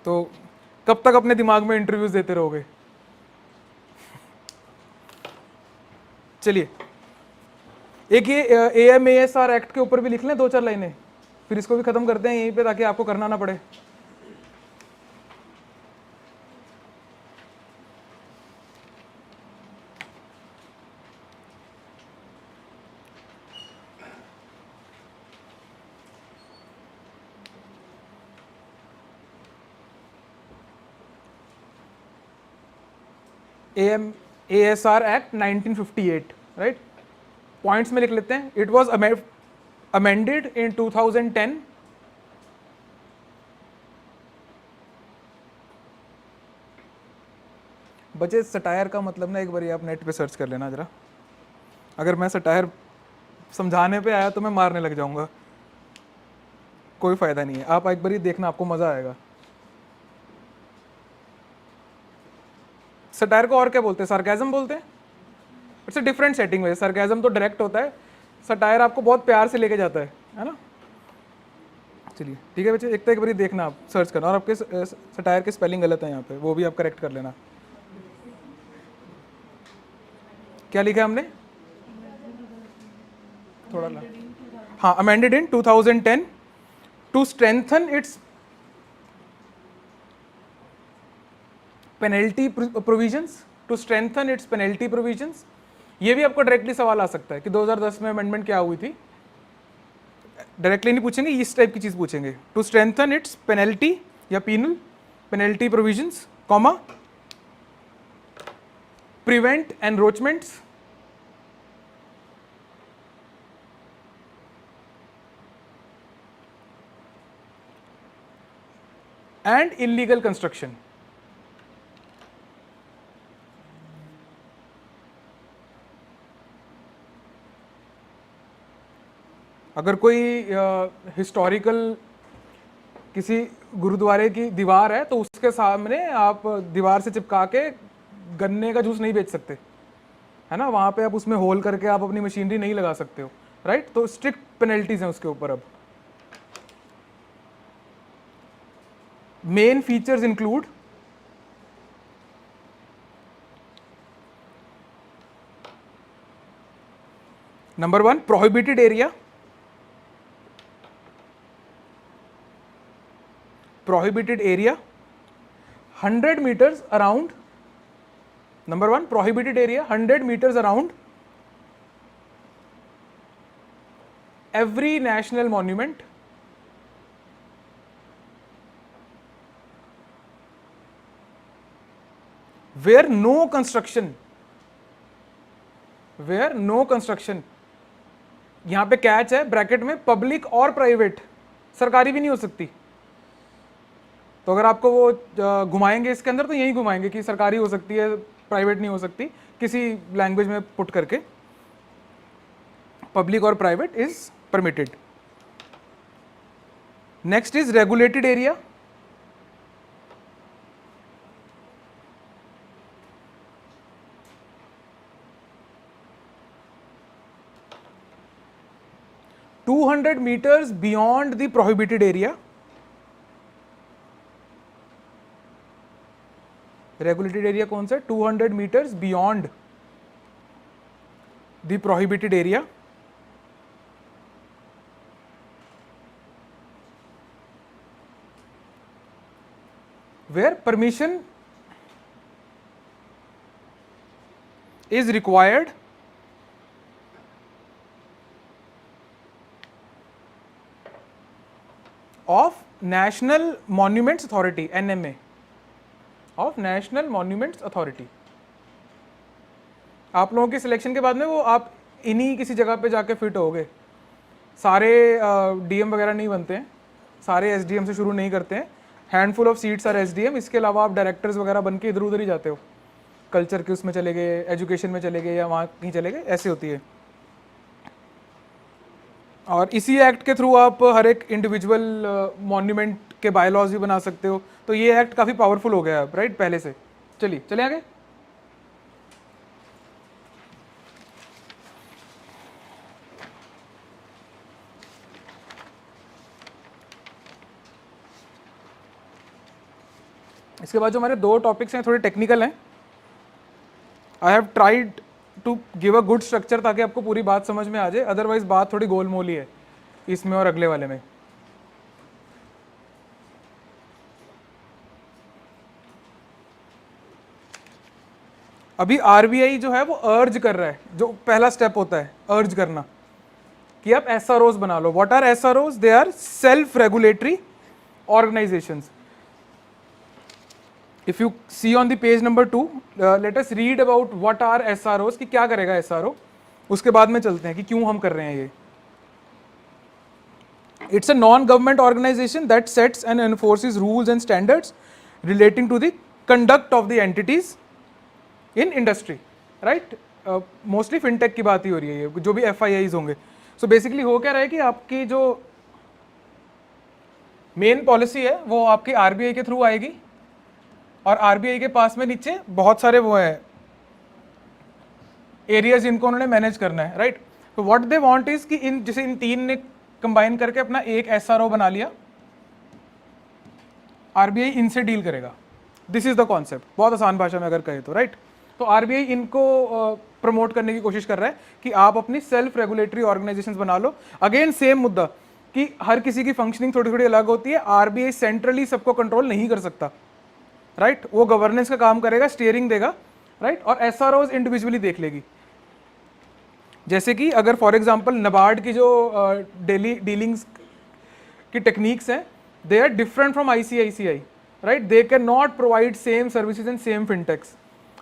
तो कब तक अपने दिमाग में इंटरव्यूज देते रहोगे? चलिए, एक ये AMASR एक्ट के ऊपर भी लिख लें 2-4 लाइनें, फिर इसको भी खत्म करते हैं यहीं पे ताकि आपको करना ना पड़े. ASR act 1958, right. पॉइंट्स में लिख लेते हैं. It was amended in 2010. बच्चे सटायर का मतलब ना एक बार आप नेट पे सर्च कर लेना जरा. अगर मैं सटायर समझाने पे आया तो मैं मारने लग जाऊंगा, कोई फायदा नहीं है. आप एक बार ही देखना, आपको मजा आएगा. सटायर को और क्या बोलते हैं? सार्केज्म बोलते हैं. इट्स अ डिफरेंट सेटिंग में. सार्केज्म तो डायरेक्ट होता है, सटायर आपको बहुत प्यार से लेके जाता है ना. चलिए ठीक है बच्चे, एक बार देखना, आप सर्च करना, और आपके सटायर के स्पेलिंग गलत है यहाँ पे, वो भी आप करेक्ट कर लेना. क्या लिखा है हमने? थोड़ा ला. हाँ, amended in 2010 to strengthen its penalty provisions. To strengthen its penalty provisions. ये भी आपको डायरेक्टली सवाल आ सकता है कि 2010 में अमेंडमेंट क्या हुई थी. डायरेक्टली नहीं पूछेंगे, इस टाइप की चीज पूछेंगे. टू स्ट्रेंथन इट्स पेनल्टी या penal penalty provisions, comma, prevent encroachments, and illegal construction. अगर कोई हिस्टोरिकल किसी गुरुद्वारे की दीवार है तो उसके सामने आप दीवार से चिपका के गन्ने का जूस नहीं बेच सकते, है ना. वहां पे आप उसमें होल करके आप अपनी मशीनरी नहीं लगा सकते हो, राइट. तो स्ट्रिक्ट पेनल्टीज हैं उसके ऊपर. अब main features include number 1, prohibited area. Prohibited area 100 meters around. Number 1, prohibited area 100 meters around every national monument. Where no construction, यहां पे कैच है ब्रैकेट में, पब्लिक और प्राइवेट, सरकारी भी नहीं हो सकती. तो अगर आपको वो घुमाएंगे इसके अंदर तो यही घुमाएंगे कि सरकारी हो सकती है, प्राइवेट नहीं हो सकती, किसी लैंग्वेज में पुट करके. पब्लिक और private is permitted. Next is regulated area. To 200 meters beyond the prohibited area. Regulated area कौन सा है? 200 meters beyond the prohibited area. Where permission is required of national monuments authority, NMA, of national monuments authority. आप लोगों के selection के बाद में वो आप इन्हीं किसी जगह पे जाके फिट होगे. सारे DM वगैरह नहीं बनते हैं, सारे SDM से शुरू नहीं करते हैं. Handful of seats are SDM. इसके अलावा आप डायरेक्टर्स वगैरह बन के इधर उधर ही जाते हो. कल्चर के उसमें चले गए, एजुकेशन में चले गए, या वहाँ कहीं चले गए, ऐसे होती है. और इसी एक्ट के थ्रू आप हर एक इंडिविजुअल मॉन्यूमेंट के बायलॉज भी बना सकते हो. तो ये एक्ट काफ़ी पावरफुल हो गया है, राइट, पहले से. चलिए चले आगे. इसके बाद जो हमारे 2 टॉपिक्स हैं थोड़े टेक्निकल हैं. I have tried to give a good structure ताकि आपको पूरी बात समझ में आ जाए, अदरवाइज बात थोड़ी गोलमोली है इसमें और अगले वाले में. अभी RBI जो है वो अर्ज कर रहा है, जो पहला स्टेप होता है अर्ज करना, कि आप SROs बना लो. What are SROs? They are self regulatory organisations. If you see on the page number 2, let us read about what are SROs, कि क्या करेगा एसआरओ, उसके बाद में चलते हैं कि क्यों हम कर रहे हैं ये. It's a non-government organization that sets and enforces rules and standards relating to the conduct of the entities in industry, right? Mostly fintech की बात ही हो रही है, ये जो भी FIIs होंगे. So basically हो क्या रहा है कि आपकी जो मेन पॉलिसी है वो आपकी RBI के थ्रू आएगी, और RBI के पास में नीचे बहुत सारे वो है एरियाज जिनको उन्होंने मैनेज करना है, राइट? तो व्हाट दे वांट इज कि इन जैसे इन तीन ने कंबाइन करके अपना एक एसआरओ बना लिया, आरबीआई इनसे डील करेगा. दिस इज द कॉन्सेप्ट, बहुत आसान भाषा में अगर कहे तो, राइट? तो आरबीआई इनको प्रमोट करने की कोशिश कर रहा है कि आप अपनी सेल्फ रेगुलेटरी ऑर्गेनाइजेशंस बना लो. अगेन सेम मुद्दा कि हर किसी की फंक्शनिंग थोड़ी थोड़ी अलग होती है. आरबीआई सेंट्रली सबको कंट्रोल नहीं कर सकता, राइट? वो गवर्नेंस का काम करेगा, स्टीयरिंग देगा, राइट? और एसआरओज इंडिविजुअली देख लेगी. जैसे कि अगर फॉर एग्जांपल नबार्ड की जो डेली डीलिंग्स की टेक्निक्स हैं, they are different from ICICI, right? They can not provide same services and same fintechs.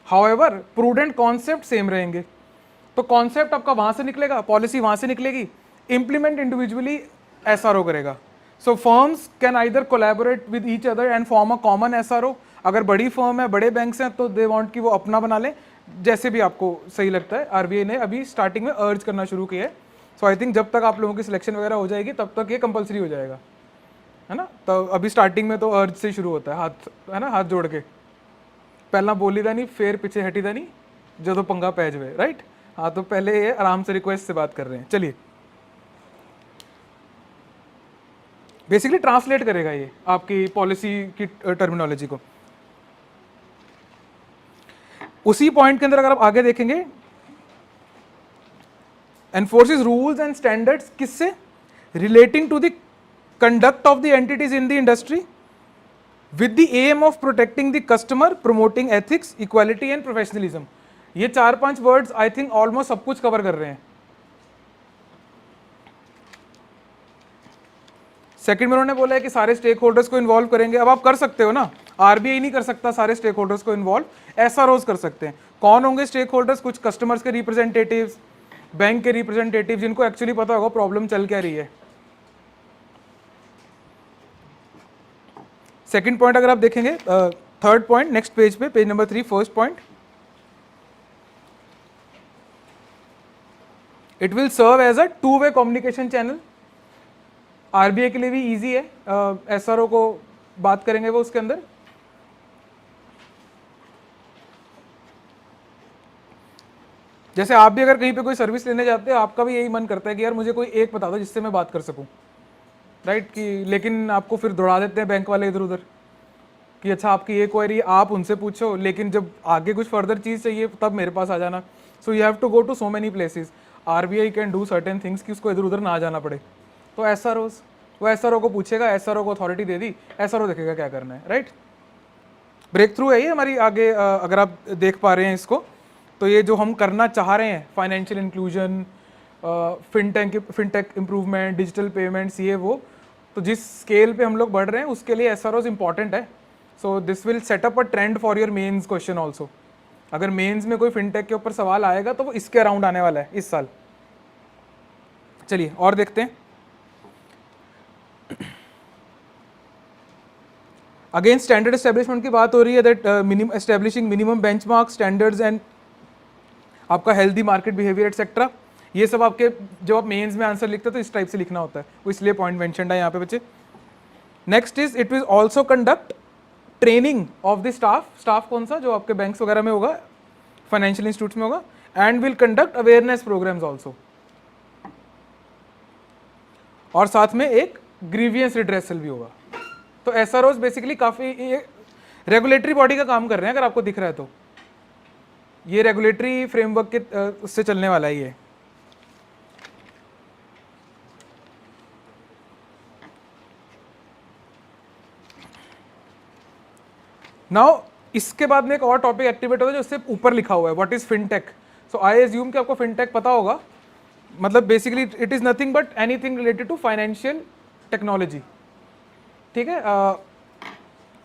However prudent concept same रहेंगे. तो कॉन्सेप्ट आपका वहां से निकलेगा, पॉलिसी वहां से निकलेगी, इंप्लीमेंट इंडिविजुअली एसआरओ करेगा. So firms can either collaborate with each other and form a common SRO. अगर बड़ी फर्म है, बड़े बैंक्स हैं, तो दे वांट कि वो अपना बना लें, जैसे भी आपको सही लगता है. आरबीआई ने अभी स्टार्टिंग में अर्ज करना शुरू किया है. सो आई थिंक जब तक आप लोगों की सिलेक्शन वगैरह हो जाएगी तब तक ये कंपलसरी हो जाएगा, है ना? तो अभी स्टार्टिंग में तो अर्ज से शुरू होता है, हाथ, है ना, हाथ जोड़ के. पहला बोली दा नहीं, फिर पीछे हटी दा नहीं, जो तो पंगा पै जाए, राइट? हाँ, तो पहले ये आराम से रिक्वेस्ट से बात कर रहे हैं. चलिए, बेसिकली ट्रांसलेट करेगा ये आपकी पॉलिसी की टर्मिनोलॉजी को. उसी पॉइंट के अंदर अगर आप आगे देखेंगे, एनफोर्सेस रूल्स एंड स्टैंडर्ड्स किससे? Relating to the conduct of the entities in the industry with the aim of protecting the customer, promoting ethics, equality and professionalism. ये 4-5 वर्ड्स आई थिंक ऑलमोस्ट सब कुछ कवर कर रहे हैं. Second में उन्होंने बोला है कि सारे स्टेक होल्डर्स को इन्वॉल्व करेंगे. अब आप कर सकते हो ना, आरबीआई नहीं कर सकता सारे स्टेक होल्डर्स को इन्वॉल्व, एसआरओज कर सकते हैं. कौन होंगे स्टेक होल्डर्स? कुछ कस्टमर्स के रिप्रेजेंटेटिव्स, बैंक के रिप्रेजेंटेटिव, जिनको एक्चुअली पता होगा प्रॉब्लम चल क्या रही है. सेकंड पॉइंट अगर आप देखेंगे, थर्ड पॉइंट नेक्स्ट पेज पे, page number 3, first point, it will serve as a two way communication channel. RBI के लिए भी इजी है, एसआरओ को बात करेंगे वो उसके अंदर. जैसे आप भी अगर कहीं पे कोई सर्विस लेने जाते हैं, आपका भी यही मन करता है कि यार मुझे कोई एक बता दो जिससे मैं बात कर सकूं, राइट? कि लेकिन आपको फिर दौड़ा देते हैं बैंक वाले इधर उधर कि अच्छा आपकी ये क्वेरी आप उनसे पूछो, लेकिन जब आगे कुछ फर्दर चीज़ चाहिए तब मेरे पास आ जाना. So you have to go to so many places. RBI can do certain things कि उसको इधर उधर ना जाना पड़े. तो एसआरओ, वो एसआरओ को पूछेगा, एसआरओ को अथॉरिटी दे दी, एसआरओ देखेगा क्या करना है, राइट? ब्रेक थ्रू है ये हमारी आगे. अगर आप देख पा रहे हैं इसको, तो ये जो हम करना चाह रहे हैं, financial inclusion, fintech improvement, digital payments, ये वो, तो जिस स्केल पे हम लोग बढ़ रहे हैं उसके लिए एसआरओज इंपॉर्टेंट है. So this will set up a trend for your mains question also. अगर मेंस में कोई फिनटेक के ऊपर सवाल आएगा तो वो इसके अराउंड आने वाला है इस साल. चलिए और देखते हैं. अगेन स्टैंडर्ड एस्टेब्लिशमेंट की बात हो रही है, that establishing minimum benchmark standards and आपका हेल्दी मार्केट बिहेवियर एटसेट्रा. ये सब आपके जब आप मेंस में आंसर लिखते हो तो इस टाइप से लिखना होता है, वो इसलिए पॉइंट मेंशन्ड है यहाँ पे बच्चे. Next is it will also conduct training of the staff. Staff कौन सा? जो आपके बैंक्स वगैरह में होगा, फाइनेंशियल इंस्टीट्यूट्स में होगा. And will conduct awareness programmes also. और साथ में एक ग्रीवियंस रिड्रेसल भी होगा. तो एसआरओज बेसिकली काफ़ी रेगुलेटरी बॉडी का काम कर रहे हैं, अगर आपको दिख रहा है तो. ये रेगुलेटरी फ्रेमवर्क के उससे चलने वाला ही है. नाउ इसके बाद में एक और टॉपिक एक्टिवेट होता है जो उससे ऊपर लिखा हुआ है, what is fintech. So I assume कि आपको फिनटेक पता होगा. मतलब basically it is nothing but anything related to financial technology. ठीक है,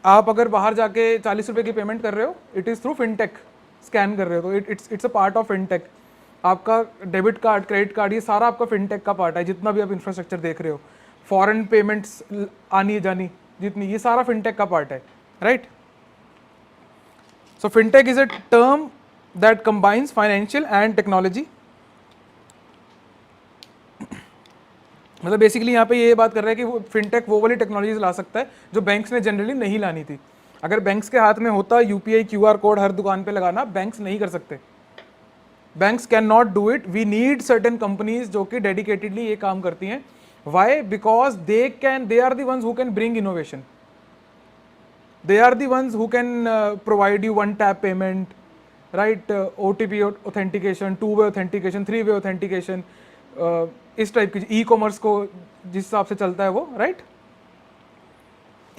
आप अगर बाहर जाके 40 रुपए की पेमेंट कर रहे हो, it is through fintech, scan कर रहे हो, तो it's a part of fintech. आपका डेबिट कार्ड, क्रेडिट कार्ड, ये सारा आपका फिनटेक का पार्ट है। जितना भी आप इंफ्रास्ट्रक्चर देख रहे हो, फॉरेन पेमेंट्स आनी जानी जितनी, ये सारा फिनटेक का पार्ट है, right. So fintech is a term that combines financial and technology. मतलब बेसिकली यहाँ पे ये बात कर रहे हैं कि वो फिनटेक वो वाली टेक्नोलॉजीज ला सकता है जो बैंक्स ने जनरली नहीं लानी थी। अगर बैंक्स के हाथ में होता यूपीआई क्यूआर कोड हर दुकान पे लगाना, बैंक्स नहीं कर सकते। Banks can not do it. We need certain companies जो कि डेडिकेटेडली ये काम करती हैं। Why? Because they are the ones who can bring innovation. They are the ones who can provide you one tap payment, right, OTP authentication, two way authentication, three way authentication, इस type की e commerce को जिस हिसाब से चलता है वो, right.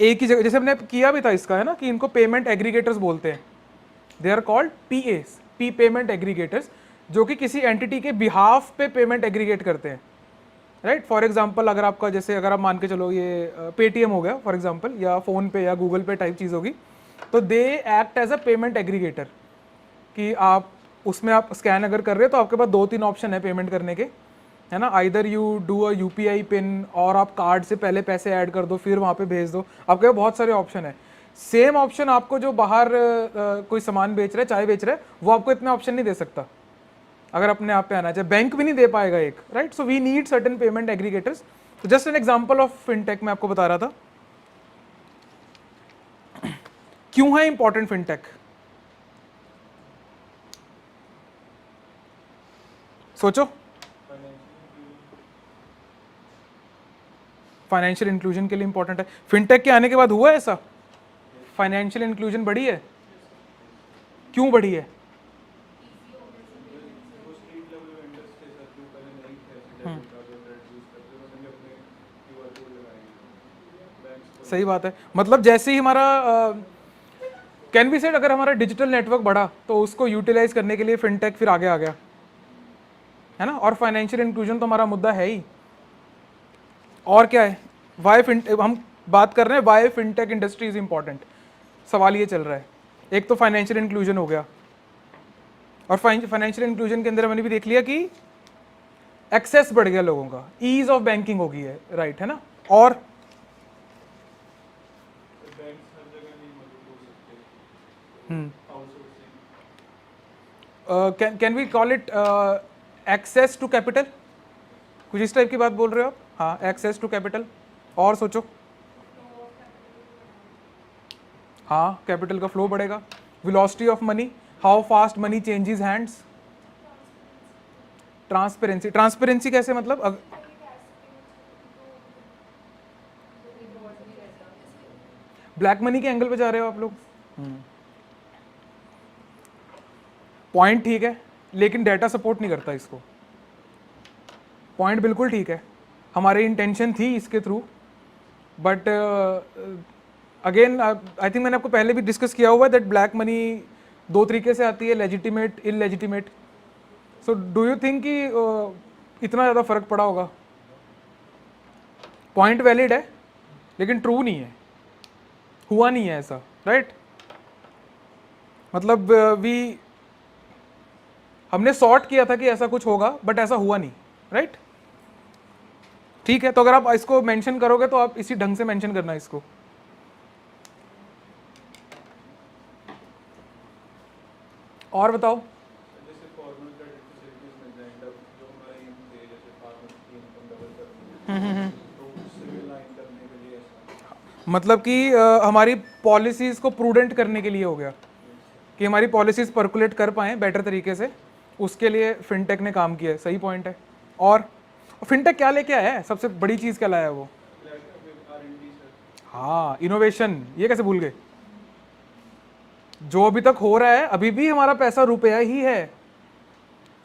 एक ही जगह, जैसे हमने किया भी था इसका, है ना, कि इनको पेमेंट एग्रीगेटर्स बोलते हैं। They are called PS, P payment aggregators, जो कि किसी एंटिटी के बिहाफ पे पेमेंट एग्रीगेट करते हैं, राइट। फॉर एग्जांपल अगर आपका, जैसे अगर आप मान के चलो ये पेटीएम हो गया फॉर एग्जांपल, या फोन पे या गूगल पे टाइप चीज़ होगी, तो they act as a payment aggregator. कि आप उसमें आप स्कैन अगर कर रहे हो तो आपके पास 2-3 ऑप्शन है पेमेंट करने के, है ना। Either you do a UPI pin, और आप कार्ड से पहले पैसे ऐड कर दो फिर वहाँ पे भेज दो। आपके पास बहुत सारे ऑप्शन है। सेम ऑप्शन आपको जो बाहर कोई सामान बेच रहा है, चाय बेच रहा है, वो आपको इतने ऑप्शन नहीं दे सकता अगर अपने आप पे आना चाहिए। बैंक भी नहीं दे पाएगा एक, right. So we need certain payment aggregators. Just an example of fintech मैं आपको बता रहा था। क्यों है इंपॉर्टेंट फिनटेक? सोचो। फाइनेंशियल इंक्लूजन के लिए इंपॉर्टेंट है। फिनटेक के आने के बाद हुआ है ऐसा? फाइनेंशियल इंक्लूजन बढ़ी है। क्यों बढ़ी है? सही बात है। मतलब जैसे ही हमारा कैन बी सेड, अगर हमारा डिजिटल नेटवर्क बढ़ा तो उसको यूटिलाइज करने के लिए फिनटेक फिर आगे आ गया, है ना। और फाइनेंशियल इंक्लूजन तो हमारा मुद्दा है ही। और क्या है? वाई फिनटेक, हम बात कर रहे हैं why fintech industry is important. सवाल ये चल रहा है। एक तो फाइनेंशियल इंक्लूजन हो गया, और फाइनेंशियल इंक्लूजन के अंदर मैंने भी देख लिया कि एक्सेस बढ़ गया लोगों का, ईज ऑफ बैंकिंग हो गई है, राइट, है ना। और can we call it access to capital? कुछ इस टाइप की बात बोल रहे हो आप? हाँ, एक्सेस टू कैपिटल। और सोचो। हाँ, कैपिटल का फ्लो बढ़ेगा। Velocity of money, how fast money changes hands. Transparency, transparency कैसे? मतलब ब्लैक मनी के एंगल पे जा रहे हो आप लोग। पॉइंट ठीक है, लेकिन डेटा सपोर्ट नहीं करता इसको। पॉइंट बिल्कुल ठीक है, हमारी इंटेंशन थी इसके through, but again I think मैंने आपको पहले भी डिस्कस किया हुआ है दैट ब्लैक मनी 2 तरीके से आती है, legitimate, illegitimate. So do you think कि इतना ज़्यादा फर्क पड़ा होगा? पॉइंट वैलिड है लेकिन ट्रू नहीं है, हुआ नहीं है ऐसा, राइट। मतलब हमने सॉर्ट किया था कि ऐसा कुछ होगा, बट ऐसा हुआ नहीं, राइट। ठीक है, तो अगर आप इसको मेंशन करोगे तो आप इसी ढंग से मेंशन करना इसको। और बताओ। मतलब कि हमारी पॉलिसीज को प्रूडेंट करने के लिए हो गया, कि हमारी पॉलिसीज पर्कुलेट कर पाएं बेटर तरीके से, उसके लिए फिनटेक ने काम किया है। सही पॉइंट है। और फिनटेक क्या लेके आया है? सबसे बड़ी चीज क्या लाया है वो? हाँ, इनोवेशन। ये कैसे भूल गए? जो अभी तक हो रहा है, अभी भी हमारा पैसा रुपया ही है,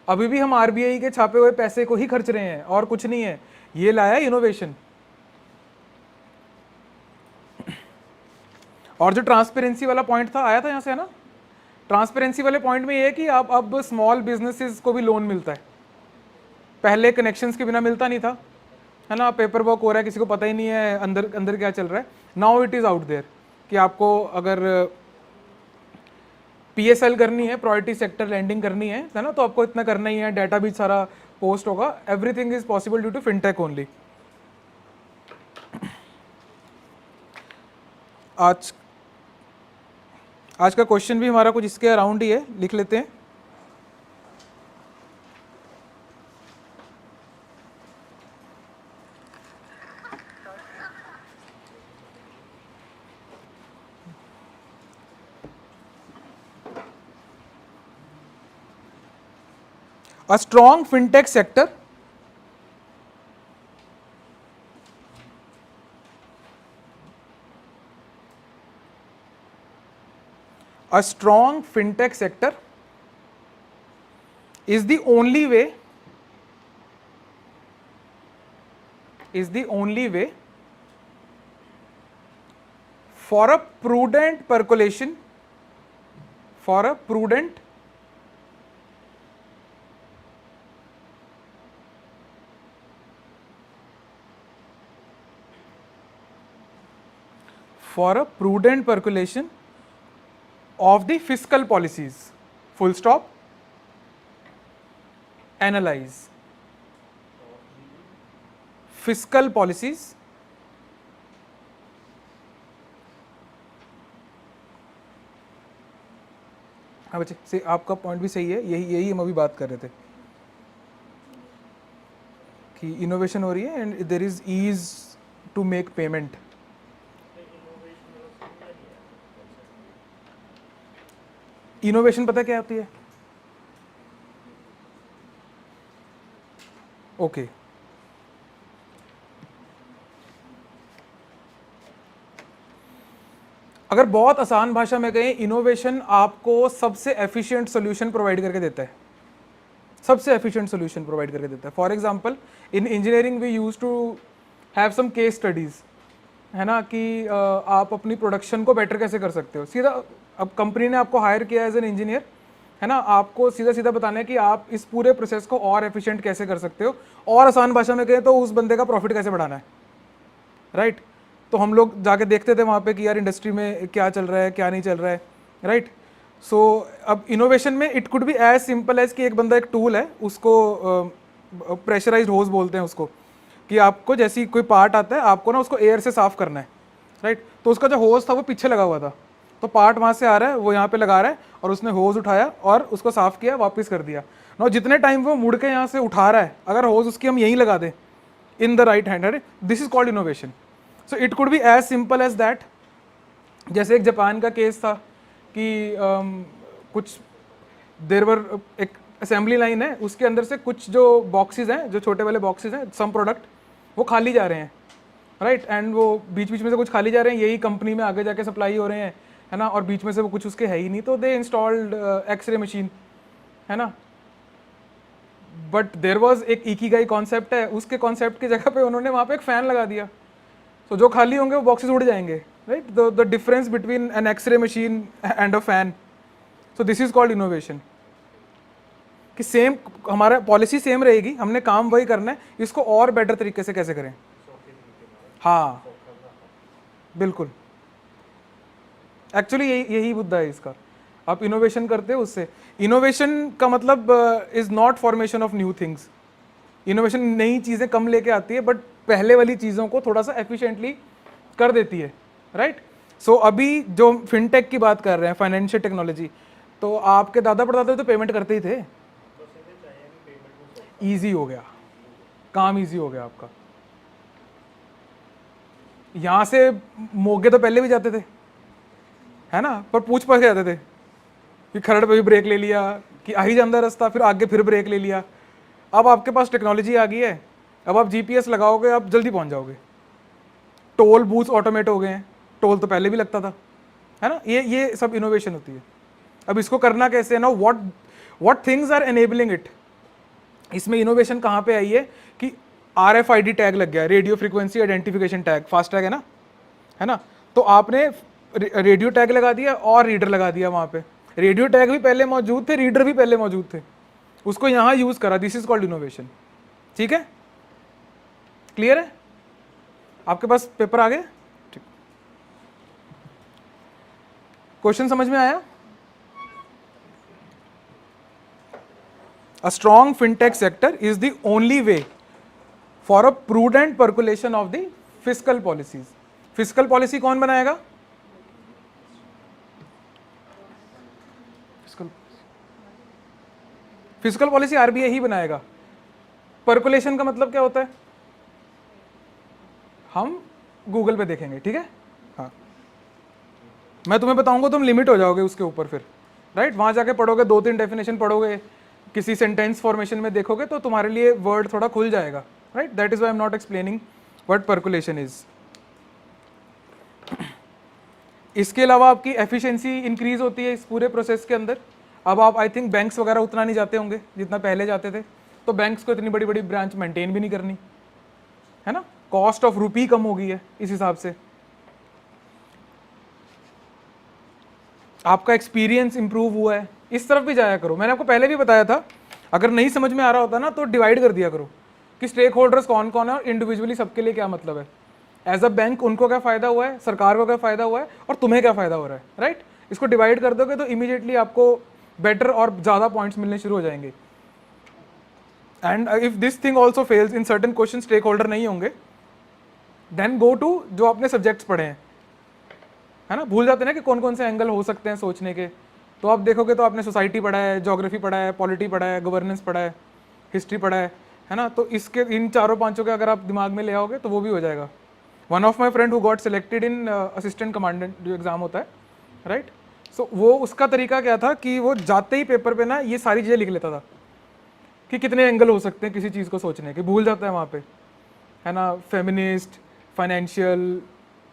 अभी भी हम आरबीआई के छापे हुए पैसे को ही खर्च रहे हैं और कुछ नहीं है। ये लाया है इनोवेशन। और जो ट्रांसपेरेंसी वाला पॉइंट था, आया था यहाँ से, है ना। ट्रांसपेरेंसी वाले पॉइंट में ये है कि आप अब स्मॉल बिजनेसेस को भी लोन मिलता है। पहले कनेक्शंस के बिना मिलता नहीं था, है ना। पेपर वर्क हो रहा है, किसी को पता ही नहीं है अंदर अंदर क्या चल रहा है। Now it is out there. कि आपको अगर PSL करनी है, प्रायोरिटी सेक्टर लैंडिंग करनी है ना, तो आपको इतना करना ही है, डाटा भी सारा पोस्ट होगा, everything is possible due to fintech only. आज का क्वेश्चन भी हमारा कुछ इसके अराउंड ही है, लिख लेते हैं। A strong fintech sector is the only way for a prudent percolation of the fiscal policies, full stop, analyze fiscal policies हाँ बच्चे से आपका पॉइंट भी सही है, यही हम अभी बात कर रहे थे कि इनोवेशन हो रही है and there is ease to make payment. Innovation पता क्या होती है? ओके अगर बहुत आसान भाषा में कहें, इनोवेशन आपको सबसे एफिशिएंट सोल्यूशन प्रोवाइड करके देता है, सबसे एफिशिएंट सोल्यूशन प्रोवाइड करके देता है। For example in engineering we use to have some case studies, है ना, कि आप अपनी प्रोडक्शन को बेटर कैसे कर सकते हो। सीधा अब कंपनी ने आपको हायर किया एज एन इंजीनियर, है ना, आपको सीधा सीधा बताना है कि आप इस पूरे प्रोसेस को और एफिशिएंट कैसे कर सकते हो, और आसान भाषा में कहें तो उस बंदे का प्रॉफिट कैसे बढ़ाना है, राइट। तो हम लोग जाके देखते थे वहाँ पे कि यार इंडस्ट्री में क्या चल रहा है, क्या नहीं चल रहा है, राइट। सो अब इनोवेशन में it could be as simple as कि एक बंदा एक टूल है, उसको प्रेशराइज्ड होज बोलते हैं उसको, कि आपको जैसी कोई पार्ट आता है आपको ना उसको एयर से साफ करना है, राइट। तो उसका जो होज था वो पीछे लगा हुआ था, तो पार्ट वहाँ से आ रहा है, वो यहाँ पे लगा रहा है, और उसने होज उठाया और उसको साफ किया, वापस कर दिया ना। जितने टाइम वो मुड़ के यहाँ से उठा रहा है, अगर होज उसकी हम यहीं लगा दें इन द राइट हैंड, है, this is called innovation. So it could be as simple as that. जैसे एक जापान का केस था कि कुछ देर वर एक असेंबली लाइन है, उसके अंदर से कुछ जो बॉक्सेस हैं, जो छोटे वाले बॉक्सेस हैं, सम प्रोडक्ट वो खाली जा रहे हैं, राइट। एंड वो बीच बीच में से कुछ खाली जा रहे हैं, यही कंपनी में आगे जाके सप्लाई हो रहे हैं, है ना, और बीच में से वो कुछ उसके है ही नहीं, तो दे इंस्टॉल्ड एक्सरे मशीन, है ना। बट देर वॉज एक इकिगाई कॉन्सेप्ट है, उसके कॉन्सेप्ट की जगह पे उन्होंने वहाँ पे एक फ़ैन लगा दिया, तो जो खाली होंगे वो बॉक्सेस उड़ जाएंगे, right. The difference between an x ray machine and a fan, so this is called innovation. कि सेम हमारा पॉलिसी सेम रहेगी, हमने काम वही करना है, इसको और बेटर तरीके से कैसे करें। हाँ बिल्कुल, एक्चुअली यही मुद्दा है इसका। आप इनोवेशन करते हो उससे, इनोवेशन का मतलब is not formation of new things. Innovation नई चीज़ें कम लेके आती है, बट पहले वाली चीज़ों को थोड़ा सा एफिशिएंटली कर देती है, राइट। सो अभी जो फिनटेक की बात कर रहे हैं, फाइनेंशियल टेक्नोलॉजी, तो आपके दादा परदादा तो पेमेंट करते ही थे, ईजी हो गया, काम ईजी हो गया आपका। यहाँ से मोगे तो पहले भी जाते थे, है ना, पर पूछ पाछ के जाते थे कि खरड़ पे भी ब्रेक ले लिया, कि आ ही जाता रास्ता, फिर आगे फिर ब्रेक ले लिया। अब आपके पास टेक्नोलॉजी आ गई है, अब आप जीपीएस लगाओगे, आप जल्दी पहुंच जाओगे। टोल बूथ ऑटोमेट हो गए हैं, टोल तो पहले भी लगता था, है ना। ये सब इनोवेशन होती है। अब इसको करना कैसे है ना, what things are enabling it. इसमें इनोवेशन कहाँ पे आई है कि RFID टैग लग गया, radio frequency identification tag, fast tag है ना। तो आपने रेडियो टैग लगा दिया और रीडर लगा दिया वहाँ पे। रेडियो टैग भी पहले मौजूद थे, रीडर भी पहले मौजूद थे, उसको यहाँ यूज करा, दिस इज कॉल्ड इनोवेशन। ठीक है, क्लियर है? आपके पास पेपर आ गए? ठीक। क्वेश्चन समझ में आया? A strong fintech sector is the only way for a prudent percolation of the fiscal policies. Fiscal policy कौन बनाएगा? फिजिकल पॉलिसी आरबीआई ही बनाएगा. परकुलेशन का मतलब क्या होता है? हम गूगल पे देखेंगे, ठीक है? हाँ, मैं तुम्हें बताऊंगा, तुम लिमिट हो जाओगे उसके ऊपर फिर, राइट? वहां जाके पढ़ोगे, 2-3 डेफिनेशन पढ़ोगे, किसी सेंटेंस फॉर्मेशन में देखोगे तो तुम्हारे लिए वर्ड थोड़ा खुल जाएगा, right? That is why I am not explaining what percolation is. इसके अलावा आपकी एफिशिएंसी इंक्रीज होती है इस पूरे प्रोसेस के अंदर. अब आप आई थिंक बैंक्स वगैरह उतना नहीं जाते होंगे जितना पहले जाते थे, तो बैंक्स को इतनी बड़ी बड़ी ब्रांच मेंटेन भी नहीं करनी है ना. कॉस्ट ऑफ रुपी कम हो गई है इस हिसाब से. आपका एक्सपीरियंस इंप्रूव हुआ है. इस तरफ भी जाया करो. मैंने आपको पहले भी बताया था, अगर नहीं समझ में आ रहा होता ना तो डिवाइड कर दिया करो कि स्टेक होल्डर्स कौन कौन है और इंडिविजुअली सबके लिए क्या मतलब है. एज अ बैंक उनको क्या फायदा हुआ है, सरकार को क्या फायदा हुआ है, और तुम्हें क्या फायदा हो रहा है, राइट? इसको डिवाइड कर दोगे तो इमीडिएटली आपको बेटर और ज़्यादा पॉइंट्स मिलने शुरू हो जाएंगे. And if this thing also fails in certain question, stakeholder नहीं होंगे, देन गो टू जो आपने सब्जेक्ट्स पढ़े हैं, है ना. भूल जाते हैं ना कि कौन कौन से एंगल हो सकते हैं सोचने के. तो आप देखोगे तो आपने सोसाइटी पढ़ा है, ज्योग्राफी पढ़ा है, पॉलिटी पढ़ा है, गवर्नेंस पढ़ा है, हिस्ट्री पढ़ा है ना. तो इसके इन चारों पांचों के अगर आप दिमाग में ले आओगे तो वो भी हो जाएगा. One of my friend who got selected in assistant commandant जो एग्जाम होता है, राइट? सो वो उसका तरीका क्या था कि वो जाते ही पेपर पे ना ये सारी चीज़ें लिख लेता था कि कितने एंगल हो सकते हैं किसी चीज़ को सोचने के. भूल जाता है वहाँ पे, है ना. फेमिनिस्ट, फाइनेंशियल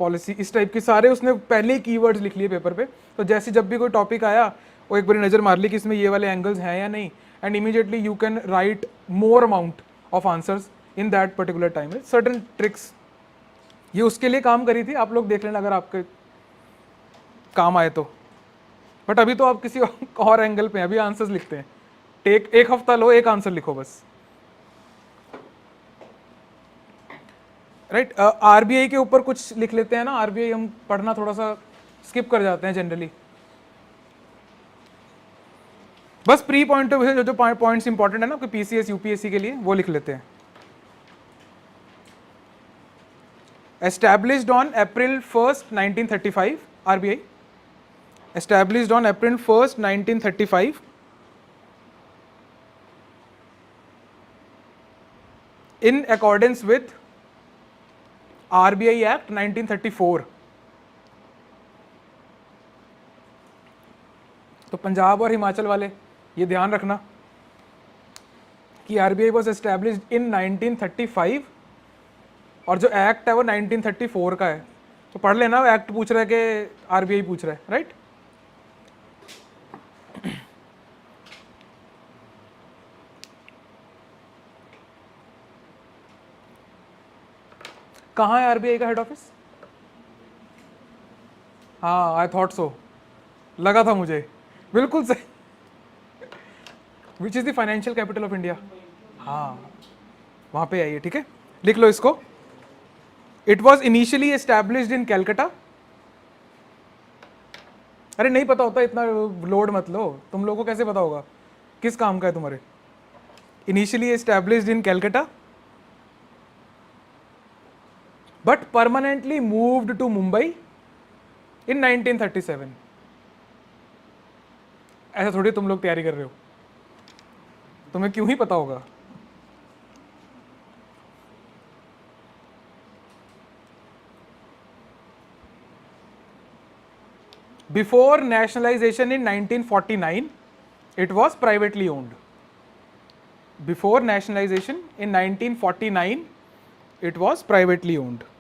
पॉलिसी, इस टाइप के सारे उसने पहले ही कीवर्ड्स लिख लिए पेपर पे. तो जैसे जब भी कोई टॉपिक आया वो एक बार नज़र मार ली कि इसमें ये वाले एंगल्स हैं या नहीं, and immediately you can write more amount of answers in that particular time. Certain tricks ये उसके लिए काम करी थी. आप लोग देख लेना अगर आपके काम आए तो. बट अभी तो आप किसी और एंगल पे अभी आंसर्स लिखते हैं. एक हफ्ता लो, एक आंसर लिखो बस, राइट? आरबीआई के ऊपर कुछ लिख लेते हैं ना. आरबीआई हम पढ़ना थोड़ा सा स्किप कर जाते हैं जनरली. बस प्री पॉइंट ऑफ व्यू जो पॉइंट्स इंपॉर्टेंट है ना आपके पीसीएस यूपीएससी के लिए, वो लिख लेते हैं. Established on April 1st 1935, RBI established on April 1st 1935 in accordance with RBI Act 1934. तो पंजाब और हिमाचल वाले ये ध्यान रखना कि आरबीआई वॉज एस्टैब्लिश्ड इन 1935 और जो एक्ट है वो 1934 का है. तो पढ़ लेना, एक्ट पूछ रहा है कि आरबीआई पूछ रहा है, राइट? कहाँ है आरबीआई का हेड ऑफिस? हाँ, आई थॉट सो, लगा था मुझे, बिल्कुल सही. Which is the financial capital of India? हाँ, वहां पे आइए, ठीक है, लिख लो इसको. It was initially established in Calcutta. अरे नहीं पता होता, इतना लोड मत लो. तुम लोगों को कैसे पता होगा किस काम का है तुम्हारे? Initially established in Calcutta but permanently moved to Mumbai in 1937. ऐसा थोड़ी तुम लोग तैयारी कर रहे हो, तुम्हें क्यों ही पता होगा. Before nationalization in 1949, it was privately owned. Before nationalization in 1949, it was privately owned.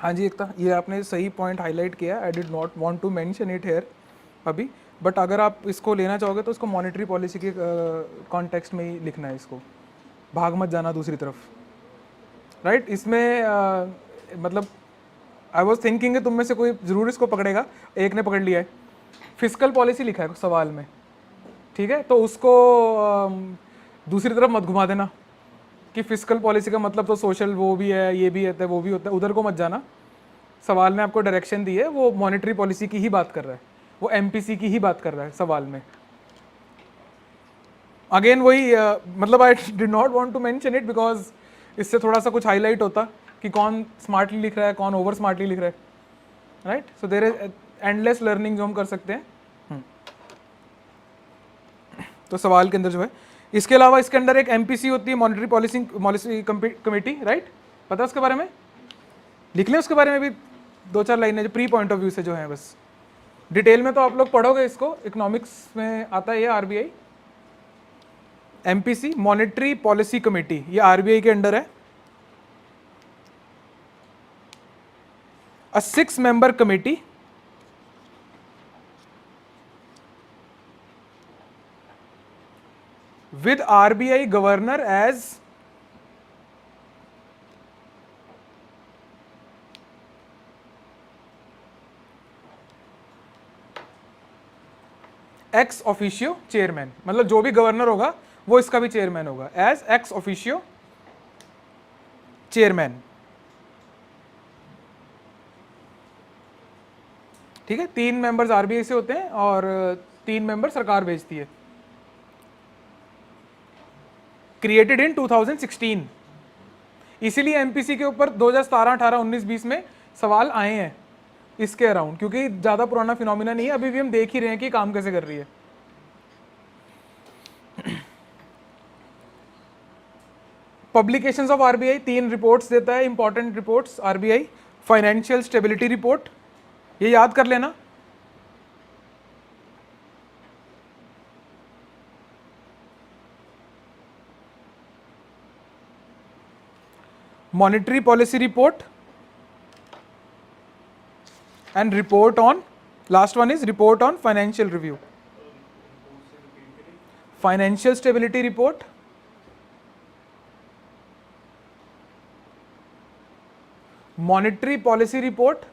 हाँ जी एकता, ये आपने सही पॉइंट हाईलाइट किया, I did not want to mention it here अभी, बट अगर आप इसको लेना चाहोगे तो इसको मॉनेटरी पॉलिसी के कॉन्टेक्स्ट में ही लिखना है इसको, भाग मत जाना दूसरी तरफ, राइट इसमें मतलब आई वॉज थिंकिंग तुम में से कोई ज़रूर इसको पकड़ेगा, एक ने पकड़ लिया है, फिजिकल पॉलिसी लिखा है सवाल में, ठीक है, तो उसको दूसरी तरफ मत घुमा देना कि फिजिकल पॉलिसी का मतलब तो सोशल वो भी है, ये भी होता है, वो भी होता है, उधर को मत जाना। सवाल ने आपको डायरेक्शन दी है, वो मॉनेटरी पॉलिसी की ही बात कर रहा है, वो एमपीसी की ही बात कर रहा है सवाल में। अगेन वही मतलब I did not want to mention it because इससे थोड़ा सा कुछ हाईलाइट होता कि कौन स्मार्टली लिख रहा है, कौन ओवर स्मार्टली लिख रहा है, right. So there is endless learning जो हम कर सकते हैं। तो सवाल के अंदर जो है, इसके अलावा इसके अंदर एक एमपीसी होती है, मॉनेटरी पॉलिसी कमेटी, राइट, पता है उसके बारे में, लिख लें उसके बारे में भी 2-4 लाइनें जो प्री पॉइंट ऑफ व्यू से जो है, बस डिटेल में तो आप लोग पढ़ोगे इसको, इकोनॉमिक्स में आता है ये RBI MPC monetary policy committee, ये आरबीआई के अंडर है। अ 6 member committee with RBI governor as ex officio chairman, मतलब जो भी गवर्नर होगा वो इसका भी चेयरमैन होगा, एज एक्स ऑफिशियो चेयरमैन, ठीक है। 3 मेंबर्स आरबीआई से होते हैं और 3 मेंबर सरकार भेजती है। क्रिएटेड इन 2016, इसीलिए एमपीसी के ऊपर 2017, 18, 19, 20 में सवाल आए हैं इसके अराउंड, क्योंकि ज़्यादा पुराना फिनोमिना नहीं है, अभी भी हम देख ही रहे हैं कि काम कैसे कर रही है। पब्लिकेशंस ऑफ आरबीआई 3 रिपोर्ट्स देता है, important reports RBI. Financial stability report, ये याद कर लेना, monetary policy report and report on, last one is report on financial review, financial stability report, monetary policy report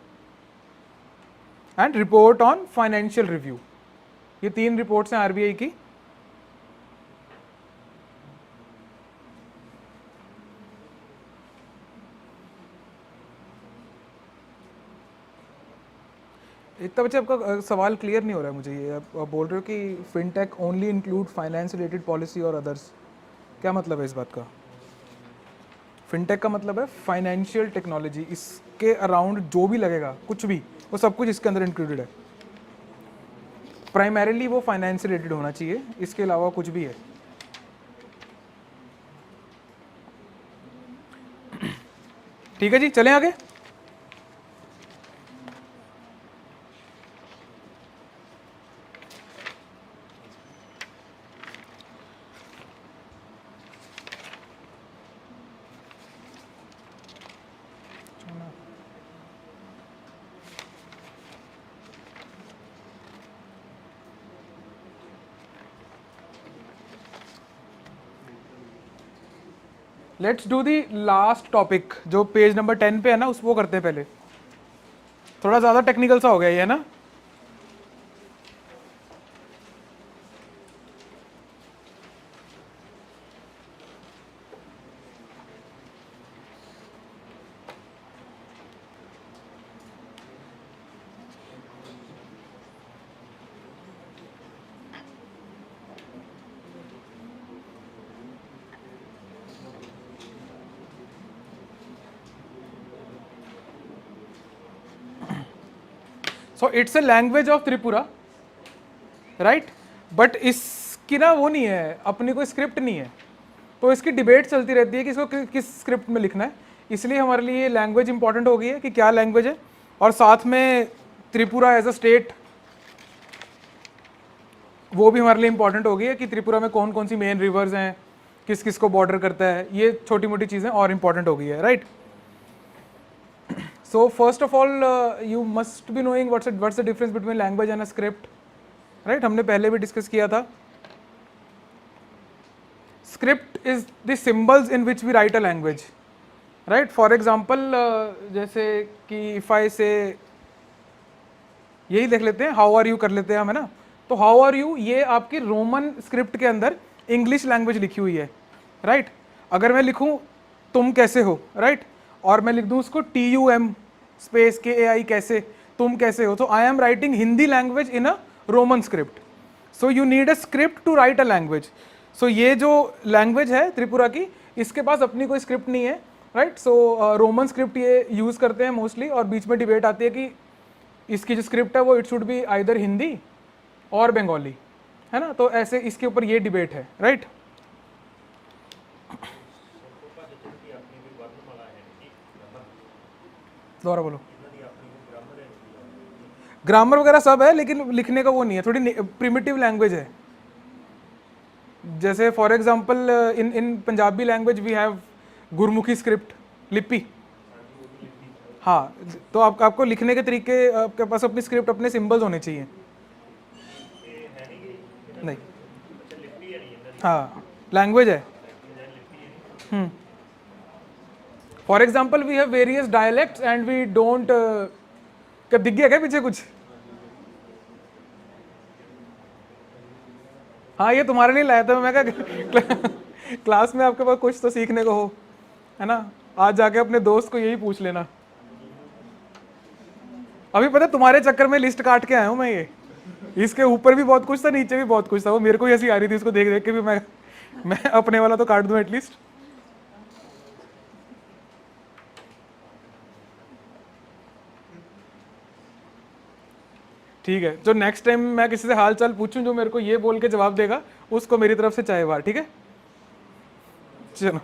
and report on financial review, ये 3 reports हैं RBI की। इतना बच्चे आपका सवाल क्लियर नहीं हो रहा है मुझे, ये आप बोल रहे हो कि fintech only include finance related policy और अदर्स, क्या मतलब है इस बात का? फिनटेक का मतलब है फाइनेंशियल टेक्नोलॉजी, इसके अराउंड जो भी लगेगा कुछ भी, वो सब कुछ इसके अंदर इंक्लूडेड है। प्राइमरीली वो फाइनेंस से रिलेटेड होना चाहिए, इसके अलावा कुछ भी है। ठीक है जी, चलें आगे। Let's do the last topic जो पेज नंबर 10 पे है ना, उसको करते हैं पहले। थोड़ा ज़्यादा टेक्निकल सा हो गया ये, है ना। So it's a language of Tripura, right, but इसकी ना वो नहीं है, अपनी कोई स्क्रिप्ट नहीं है, तो इसकी डिबेट चलती रहती है कि इसको किस स्क्रिप्ट में लिखना है। इसलिए हमारे लिए लैंग्वेज इंपॉर्टेंट हो गई है कि क्या लैंग्वेज है, और साथ में त्रिपुरा एज अ स्टेट वो भी हमारे लिए इंपॉर्टेंट हो गई है कि त्रिपुरा में कौन कौन सी मेन रिवर्स हैं, किस किस को बॉर्डर करता है, ये छोटी मोटी चीज़ें और इंपॉर्टेंट हो गई है, right. So first of all, you must be knowing what's the difference between language and a script, right? हमने पहले भी डिस्कस किया था. Script is the symbols in which we write a language, right? For example, जैसे कि if I say, यही देख लेते हैं, how are you कर लेते हैं हम, है ना? तो how are you ये आपकी रोमन स्क्रिप्ट के अंदर इंग्लिश लैंग्वेज लिखी हुई है, राइट? अगर मैं लिखूं तुम कैसे हो, राइट? और मैं लिख दूं उसको TUM स्पेस KAI कैसे, तुम कैसे हो, तो I am writing Hindi language in a Roman script. So you need a script to write a language. So ये जो लैंग्वेज है त्रिपुरा की, इसके पास अपनी कोई स्क्रिप्ट नहीं है, राइट? सो रोमन स्क्रिप्ट ये यूज़ करते हैं मोस्टली, और बीच में डिबेट आती है कि इसकी जो स्क्रिप्ट है वो it should be either Hindi और बंगाली, है ना? तो ऐसे इसके ऊपर ये डिबेट है, राइट? दोबारा बोलो. ग्रामर वगैरह सब है, लेकिन लिखने का वो नहीं है, थोड़ी प्रिमिटिव लैंग्वेज है. जैसे for example in Punjabi language we have Gurmukhi script, लिपि. हाँ, तो आपको लिखने के तरीके, आपके पास अपनी स्क्रिप्ट, अपने सिंबल्स होने चाहिए. नहीं, हाँ, लैंग्वेज है. For example we have various dialects and we don't, क्या दिख गया क्या पीछे कुछ? हाँ, ये तुम्हारे लिए लाया था मैं, क्या क्लास में आपके पास कुछ तो सीखने को हो, है ना? आज जाके अपने दोस्त को यही पूछ लेना. अभी पता है तुम्हारे चक्कर में लिस्ट काट के आया हूँ मैं. ये इसके ऊपर भी बहुत कुछ था, नीचे भी बहुत कुछ था. वो मेरे को ही ऐसी आ रही थी इसको देख देख के भी, मैं अपने वाला तो काट दूं एटलीस्ट. ठीक है, जो नेक्स्ट टाइम मैं किसी से हाल चाल पूछूं, जो मेरे को ये बोल के जवाब देगा, उसको मेरी तरफ से चाय बार, ठीक है? चलो.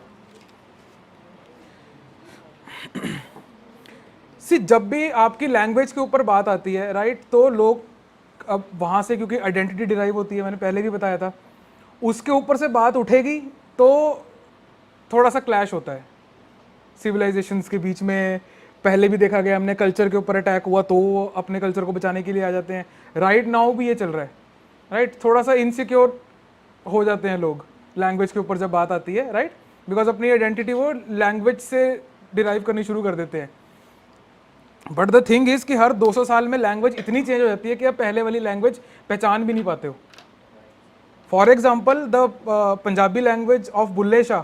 सी, जब भी आपकी लैंग्वेज के ऊपर बात आती है, राइट, तो लोग अब वहाँ से, क्योंकि आइडेंटिटी डिराइव होती है, मैंने पहले भी बताया था, उसके ऊपर से बात उठेगी तो थोड़ा सा क्लैश होता है सिविलाइजेशंस के बीच में. पहले भी देखा गया हमने, कल्चर के ऊपर अटैक हुआ तो वो अपने कल्चर को बचाने के लिए आ जाते हैं. राइट नाउ भी ये चल रहा है, राइट? थोड़ा सा इनसिक्योर हो जाते हैं लोग लैंग्वेज के ऊपर जब बात आती है, राइट? बिकॉज अपनी आइडेंटिटी वो लैंग्वेज से डिराइव करनी शुरू कर देते हैं. बट द थिंग इज कि हर 200 साल में लैंग्वेज इतनी चेंज हो जाती है कि आप पहले वाली लैंग्वेज पहचान भी नहीं पाते हो. For example the Punjabi language of Bulle Shah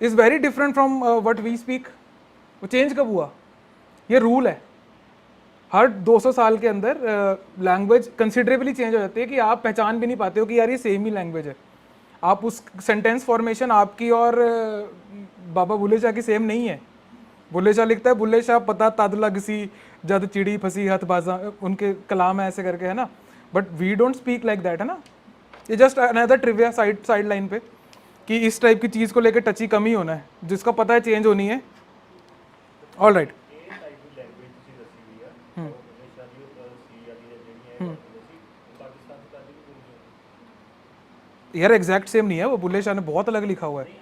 is very different from what we speak. वो चेंज कब हुआ? ये रूल है. हर 200 साल के अंदर लैंग्वेज कंसिडरेबली चेंज हो जाती है कि आप पहचान भी नहीं पाते हो कि यार ये सेम ही लैंग्वेज है. आप उस सेंटेंस फॉर्मेशन आपकी और बाबा बुल्ले शाह की सेम नहीं है. बुल्ले शाह लिखता है बुल्ले शाह पता तद लग सी जद चिड़ी फंसी हथ बाजा, उनके कलाम है ऐसे करके, है ना? But we don't speak like that, है ना? ये just another trivia side line पे कि इस टाइप की चीज़ को लेकर टची कम ही होना है, जिसका पता है चेंज होनी है. All right. यार एग्जैक्ट सेम नहीं है वो, बुल्ले शाह ने बहुत अलग लिखा हुआ है.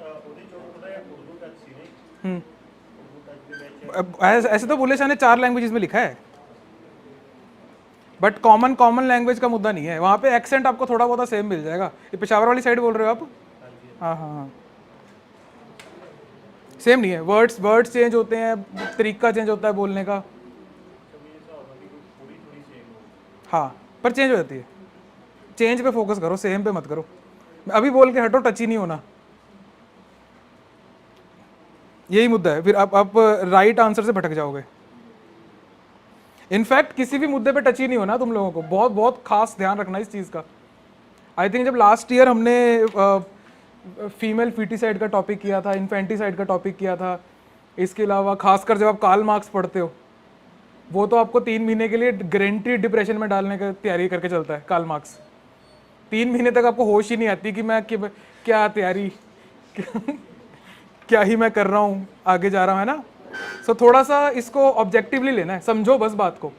ऐसे तो बुल्ले शाह ने 4 लैंग्वेजेस में लिखा है, बट कॉमन लैंग्वेज का मुद्दा नहीं है. वहाँ पे एक्सेंट आपको थोड़ा बहुत सेम मिल जाएगा. ये पेशावर वाली साइड बोल रहे हो आप? हाँ हाँ हाँ, सेम नहीं है. वर्ड्स चेंज होते हैं, तरीका चेंज होता है बोलने का. हाँ, पर चेंज हो जाती है. चेंज पे फोकस करो, सेम पे मत करो. अभी बोल के हटो, टच ही नहीं होना. यही मुद्दा है. फिर आप राइट आंसर से भटक जाओगे. इनफैक्ट किसी भी मुद्दे पे टच ही नहीं होना तुम लोगों को. बहुत बहुत खास ध्यान रखना इस चीज़ का. आई थिंक जब लास्ट ईयर हमने फीमेल फीटिसाइड का टॉपिक किया था, इन्फेंटिसाइड का टॉपिक किया था, इसके अलावा खासकर जब आप कार्ल मार्क्स पढ़ते हो, वो तो आपको 3 महीने के लिए गारंटी डिप्रेशन में डालने की तैयारी करके चलता है. कार्ल मार्क्स 3 महीने तक आपको होश ही नहीं आती कि मैं क्या तैयारी क्या ही मैं कर रहा हूँ, आगे जा रहा हूँ, है ना? सो थोड़ा सा इसको ऑब्जेक्टिवली लेना है, समझो बस बात को.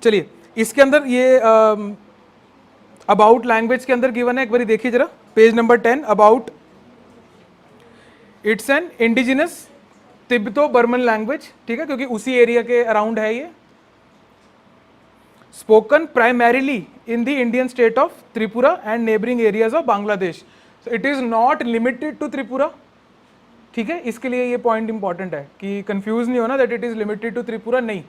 चलिए, इसके अंदर ये अबाउट लैंग्वेज के अंदर गिवन है, एक बार देखिए जरा page number 10. About it's an indigenous Tibeto Burman language, ठीक है, क्योंकि उसी एरिया के अराउंड है ये. Spoken primarily in the Indian state of Tripura and neighbouring areas of Bangladesh. So it is not limited to Tripura. ठीक है, इसके लिए ये पॉइंट इंपॉर्टेंट है कि कंफ्यूज नहीं होना that it is limited to Tripura, नहीं.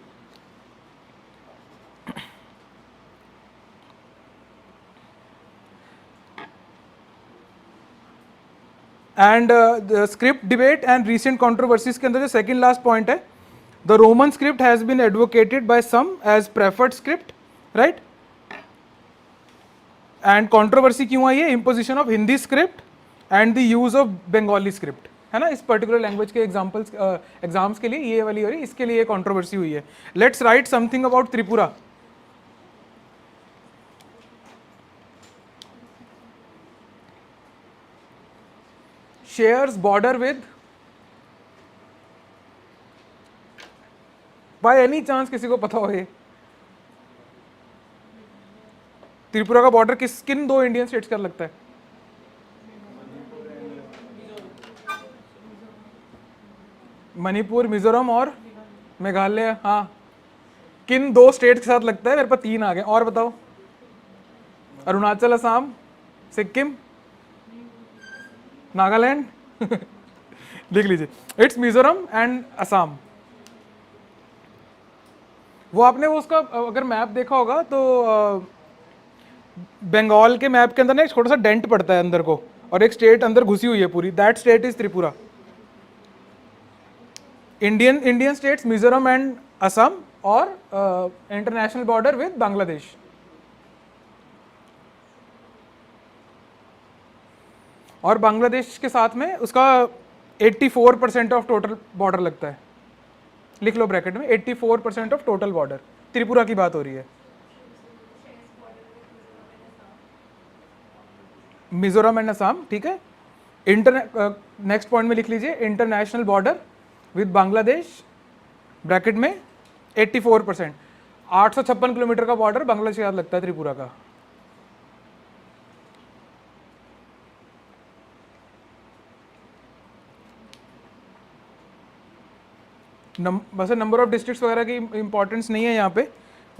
And script debate and recent controversies के अंदर जो सेकंड लास्ट पॉइंट है, the Roman script has been advocated by some as preferred script, right. And controversy क्यों आई है? Imposition of Hindi script and the use of Bengali script, है ना. इस पर्टिकुलर लैंग्वेज के एग्जाम्पल्स एग्जाम्स के लिए ये वाली हो रही, इसके लिए कंट्रोवर्सी हुई है. Let's write something about Tripura. Shares border with, by any chance किसी को पता हो ये त्रिपुरा का बॉर्डर किन दो इंडियन स्टेट्स का लगता है? मणिपुर, मिजोरम और मेघालय. हाँ, किन दो स्टेट के साथ लगता है? मेरे पास 3 आ गए, और बताओ. अरुणाचल, असम, सिक्किम, नागालैंड. लिख लीजिए, इट्स मिजोरम एंड असम. वो आपने वो उसका अगर मैप देखा होगा तो बंगाल के मैप के अंदर ना एक छोटा सा डेंट पड़ता है अंदर को, और एक स्टेट अंदर घुसी हुई है पूरी, that state is Tripura. Indian states Mizoram and Assam, और इंटरनेशनल बॉर्डर विद बांग्लादेश. और बांग्लादेश के साथ में उसका 84% ऑफ टोटल बॉर्डर लगता है. लिख लो ब्रैकेट में, 84% ऑफ टोटल बॉर्डर. त्रिपुरा की बात हो रही है. मिजोरम एंड असम, ठीक है. नेक्स्ट पॉइंट में लिख लीजिए, international border with Bangladesh, bracket में 84%. 856 किलोमीटर का बॉर्डर बांग्लादेश के साथ लगता है त्रिपुरा का. वैसे नंबर ऑफ डिस्ट्रिक्ट्स वगैरह की इंपॉर्टेंस नहीं है यहाँ पे.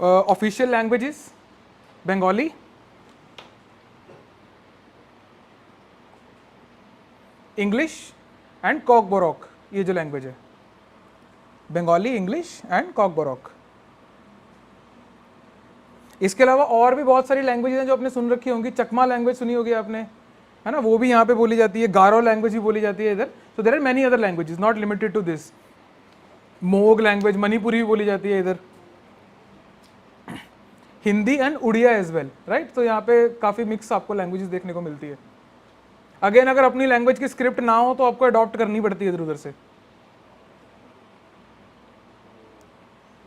Official languages Bengali, English and Kokborok. ये जो लैंग्वेज है, Bengali, English and Kokborok. इसके अलावा और भी बहुत सारी लैंग्वेजेस हैं जो आपने सुन रखी होंगी. चकमा लैंग्वेज सुनी होगी आपने, है ना, वो भी यहाँ पे बोली जाती है. गारो लैंग्वेज भी बोली जाती है इधर. So there are many other languages, not limited to this. Mog language, Manipuri भी बोली जाती है इधर. Hindi and Oriya as well, right. तो यहाँ पे काफ़ी मिक्स आपको लैंग्वेजेस देखने को मिलती है. अगेन, अगर अपनी लैंग्वेज की स्क्रिप्ट ना हो तो आपको अडॉप्ट करनी पड़ती है इधर उधर से.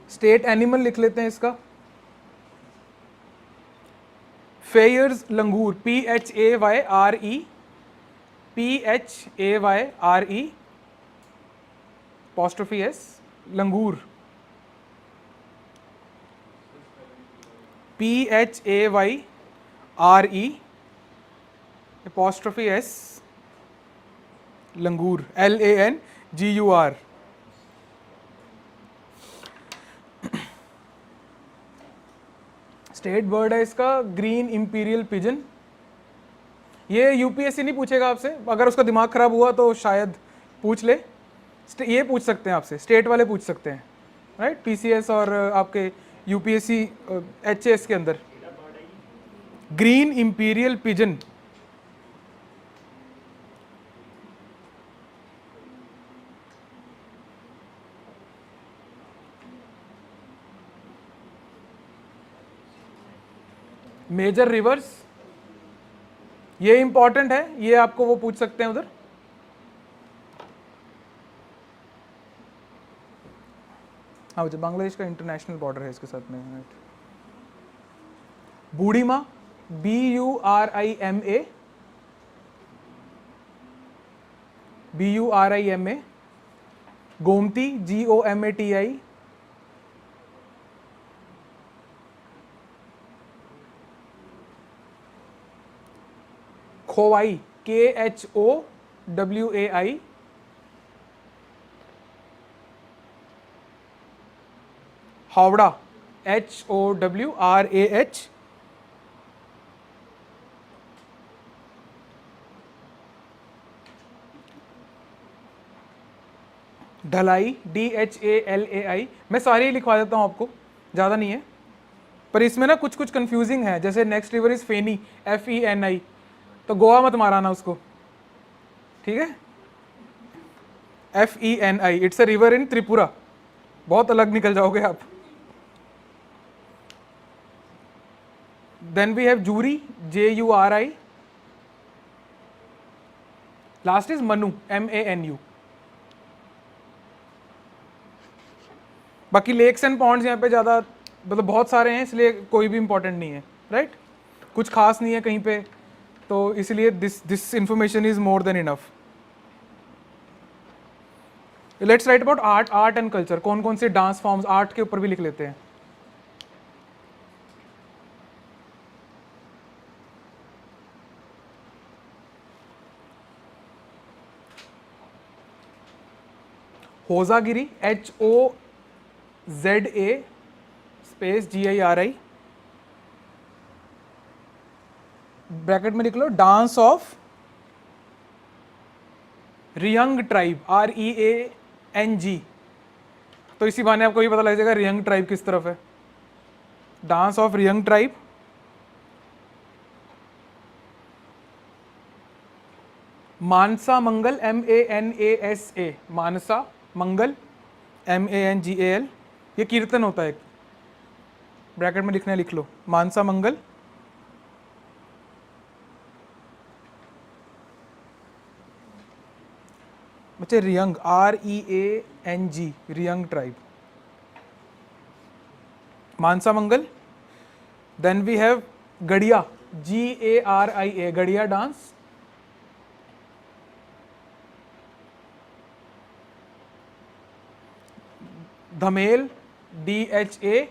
स्टेट एनिमल लिख लेते हैं इसका, फेयर्स लंगूर, PHAYRE, PHAYRE apostrophe S, लंगूर, PHAYRE apostrophe S, लंगूर, LANGUR. स्टेट बर्ड है इसका ग्रीन इंपीरियल पिजन. ये यूपीएससी नहीं पूछेगा आपसे, अगर उसका दिमाग खराब हुआ तो शायद पूछ ले. ये पूछ सकते हैं आपसे, स्टेट वाले पूछ सकते हैं, राइट. पीसीएस और आपके यूपीएससी एचएस के अंदर green imperial pigeon. Major rivers, ये इंपॉर्टेंट है, ये आपको वो पूछ सकते हैं उधर. हाँ, जो बांग्लादेश का इंटरनेशनल बॉर्डर है इसके साथ में, right. बूढ़ीमा, BURIMA, BURIMA. Gomti, GOMATI. Khowai, KHOWAI. Howrah, HOWRAH, ढलाई, DHALAI। मैं सारे ही लिखवा देता हूँ आपको, ज़्यादा नहीं है, पर इसमें ना कुछ कुछ कंफ्यूजिंग है। जैसे next river is Feni, FENI, तो गोवा मत माराना उसको, ठीक है। FENI, it's a river in Tripura, बहुत अलग निकल जाओगे आप। Then we have Juri, JURI, last is Manu, MANU। बाकी लेक्स एंड पॉन्ड्स यहाँ पे ज़्यादा मतलब बहुत सारे हैं, इसलिए कोई भी इंपॉर्टेंट नहीं है, राइट। कुछ खास नहीं है कहीं पे, तो इसलिए this information is more than enough. Let's write about art and culture. कौन कौन से डांस फॉर्म्स, आर्ट के ऊपर भी लिख लेते हैं। Hojagiri, HOZA space GIRI, bracket में लिख लो, dance of Reang tribe, REANG। तो इसी बहाने आपको ये पता लग जाएगा रियंग ट्राइब किस तरफ है। Dance of Reang tribe. Manasa Mangal, MANASA, Manasa Mangal, MANGAL, ये कीर्तन होता है। ब्रैकेट में लिखना है, लिख लो, मानसा मंगल। बच्चे Reang, REANG, Reang tribe, Manasa Mangal. Then we have Garia, GARIA, Garia dance. Dhamail, DHAMAIL,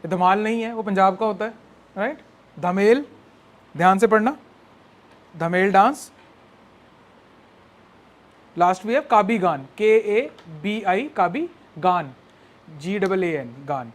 धमाल नहीं है, वो पंजाब का होता है, राइट। धमेल, ध्यान से पढ़ना, धमेल डांस। लास्ट वी हैव काबी गान, KABI, काबी गान, GAAN, गान।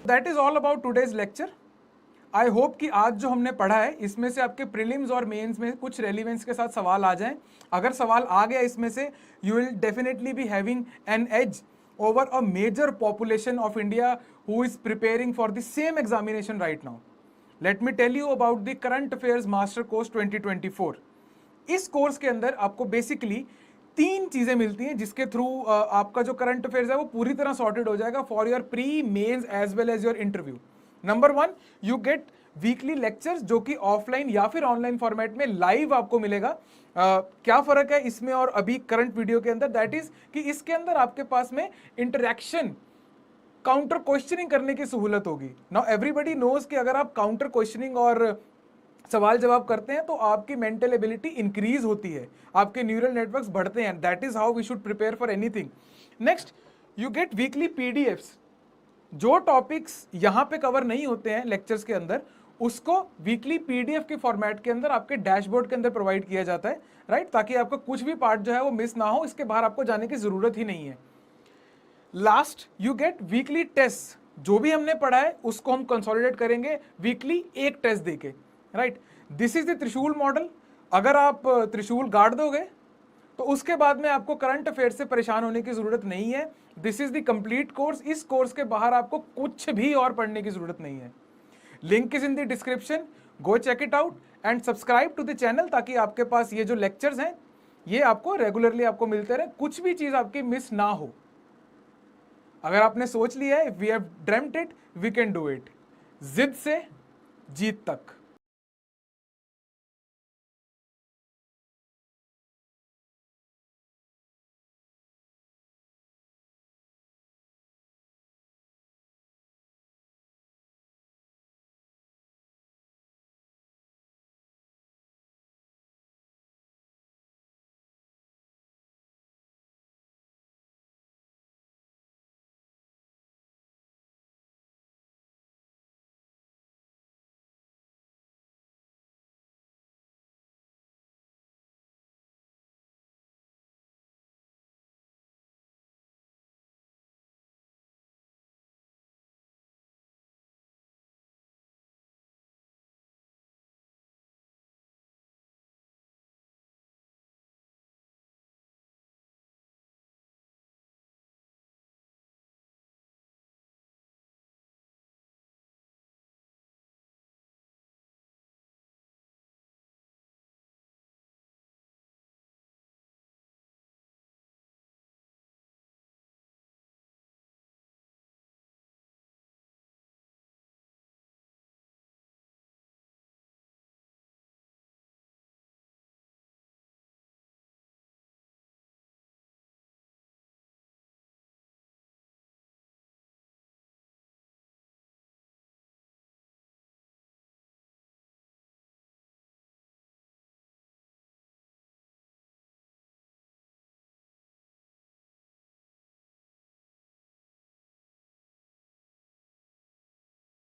That is all about today's lecture. I hope कि आज जो हमने पढ़ा है इसमें से आपके प्रीलिम्स और मेंस में कुछ रेलिवेंस के साथ सवाल आ जाएं। अगर सवाल आ गया इसमें से, you will definitely be having an edge over a major population of India who is preparing for the same examination right now. Let me tell you about the Current Affairs Master Course 2024. इस course के अंदर आपको basically 3 चीजें मिलती हैं जिसके through आपका जो करंट अफेयर्स है वो पूरी तरह सॉर्टेड हो जाएगा for your pre, mains as well as your interview. Number 1, you get weekly lectures जो कि ऑफलाइन या फिर ऑनलाइन फॉर्मेट में लाइव आपको मिलेगा। क्या फर्क है इसमें और अभी करंट वीडियो के अंदर, दैट इज कि इसके अंदर आपके पास में इंटरेक्शन, काउंटर क्वेश्चनिंग करने की सहूलत होगी। नाउ एवरीबडी नोज कि अगर आप काउंटर क्वेश्चनिंग और सवाल जवाब करते हैं तो आपकी मेंटल एबिलिटी इंक्रीज होती है, आपके न्यूरल नेटवर्क्स बढ़ते हैं। That is how we should prepare for anything. Next, you get weekly PDFs। जो टॉपिक्स यहां पे कवर नहीं होते हैं लेक्चर्स के अंदर, उसको वीकली PDF के फॉर्मेट के अंदर आपके डैशबोर्ड के अंदर प्रोवाइड किया जाता है, राइट, ताकि आपका कुछ भी पार्ट जो है वो मिस ना हो, इसके बाहर आपको जाने की जरूरत ही नहीं है। Last, you get weekly test. जो भी हमने पढ़ा है उसको हम कंसोलिडेट करेंगे वीकली एक टेस्ट देके, राइट। दिस इज द त्रिशूल मॉडल। अगर आप त्रिशूल गाड़ दोगे तो उसके बाद में आपको करंट अफेयर से परेशान होने की जरूरत नहीं है। This is the complete course. इस कोर्स के बाहर आपको कुछ भी और पढ़ने की जरूरत नहीं है। Link is in the description, go check it out and subscribe to the channel, ताकि आपके पास ये जो लेक्चर्स हैं ये आपको रेगुलरली आपको मिलते रहे, कुछ भी चीज आपकी मिस ना हो। अगर आपने सोच लिया है, we have dreamed it, we can do it. जिद से जीत तक।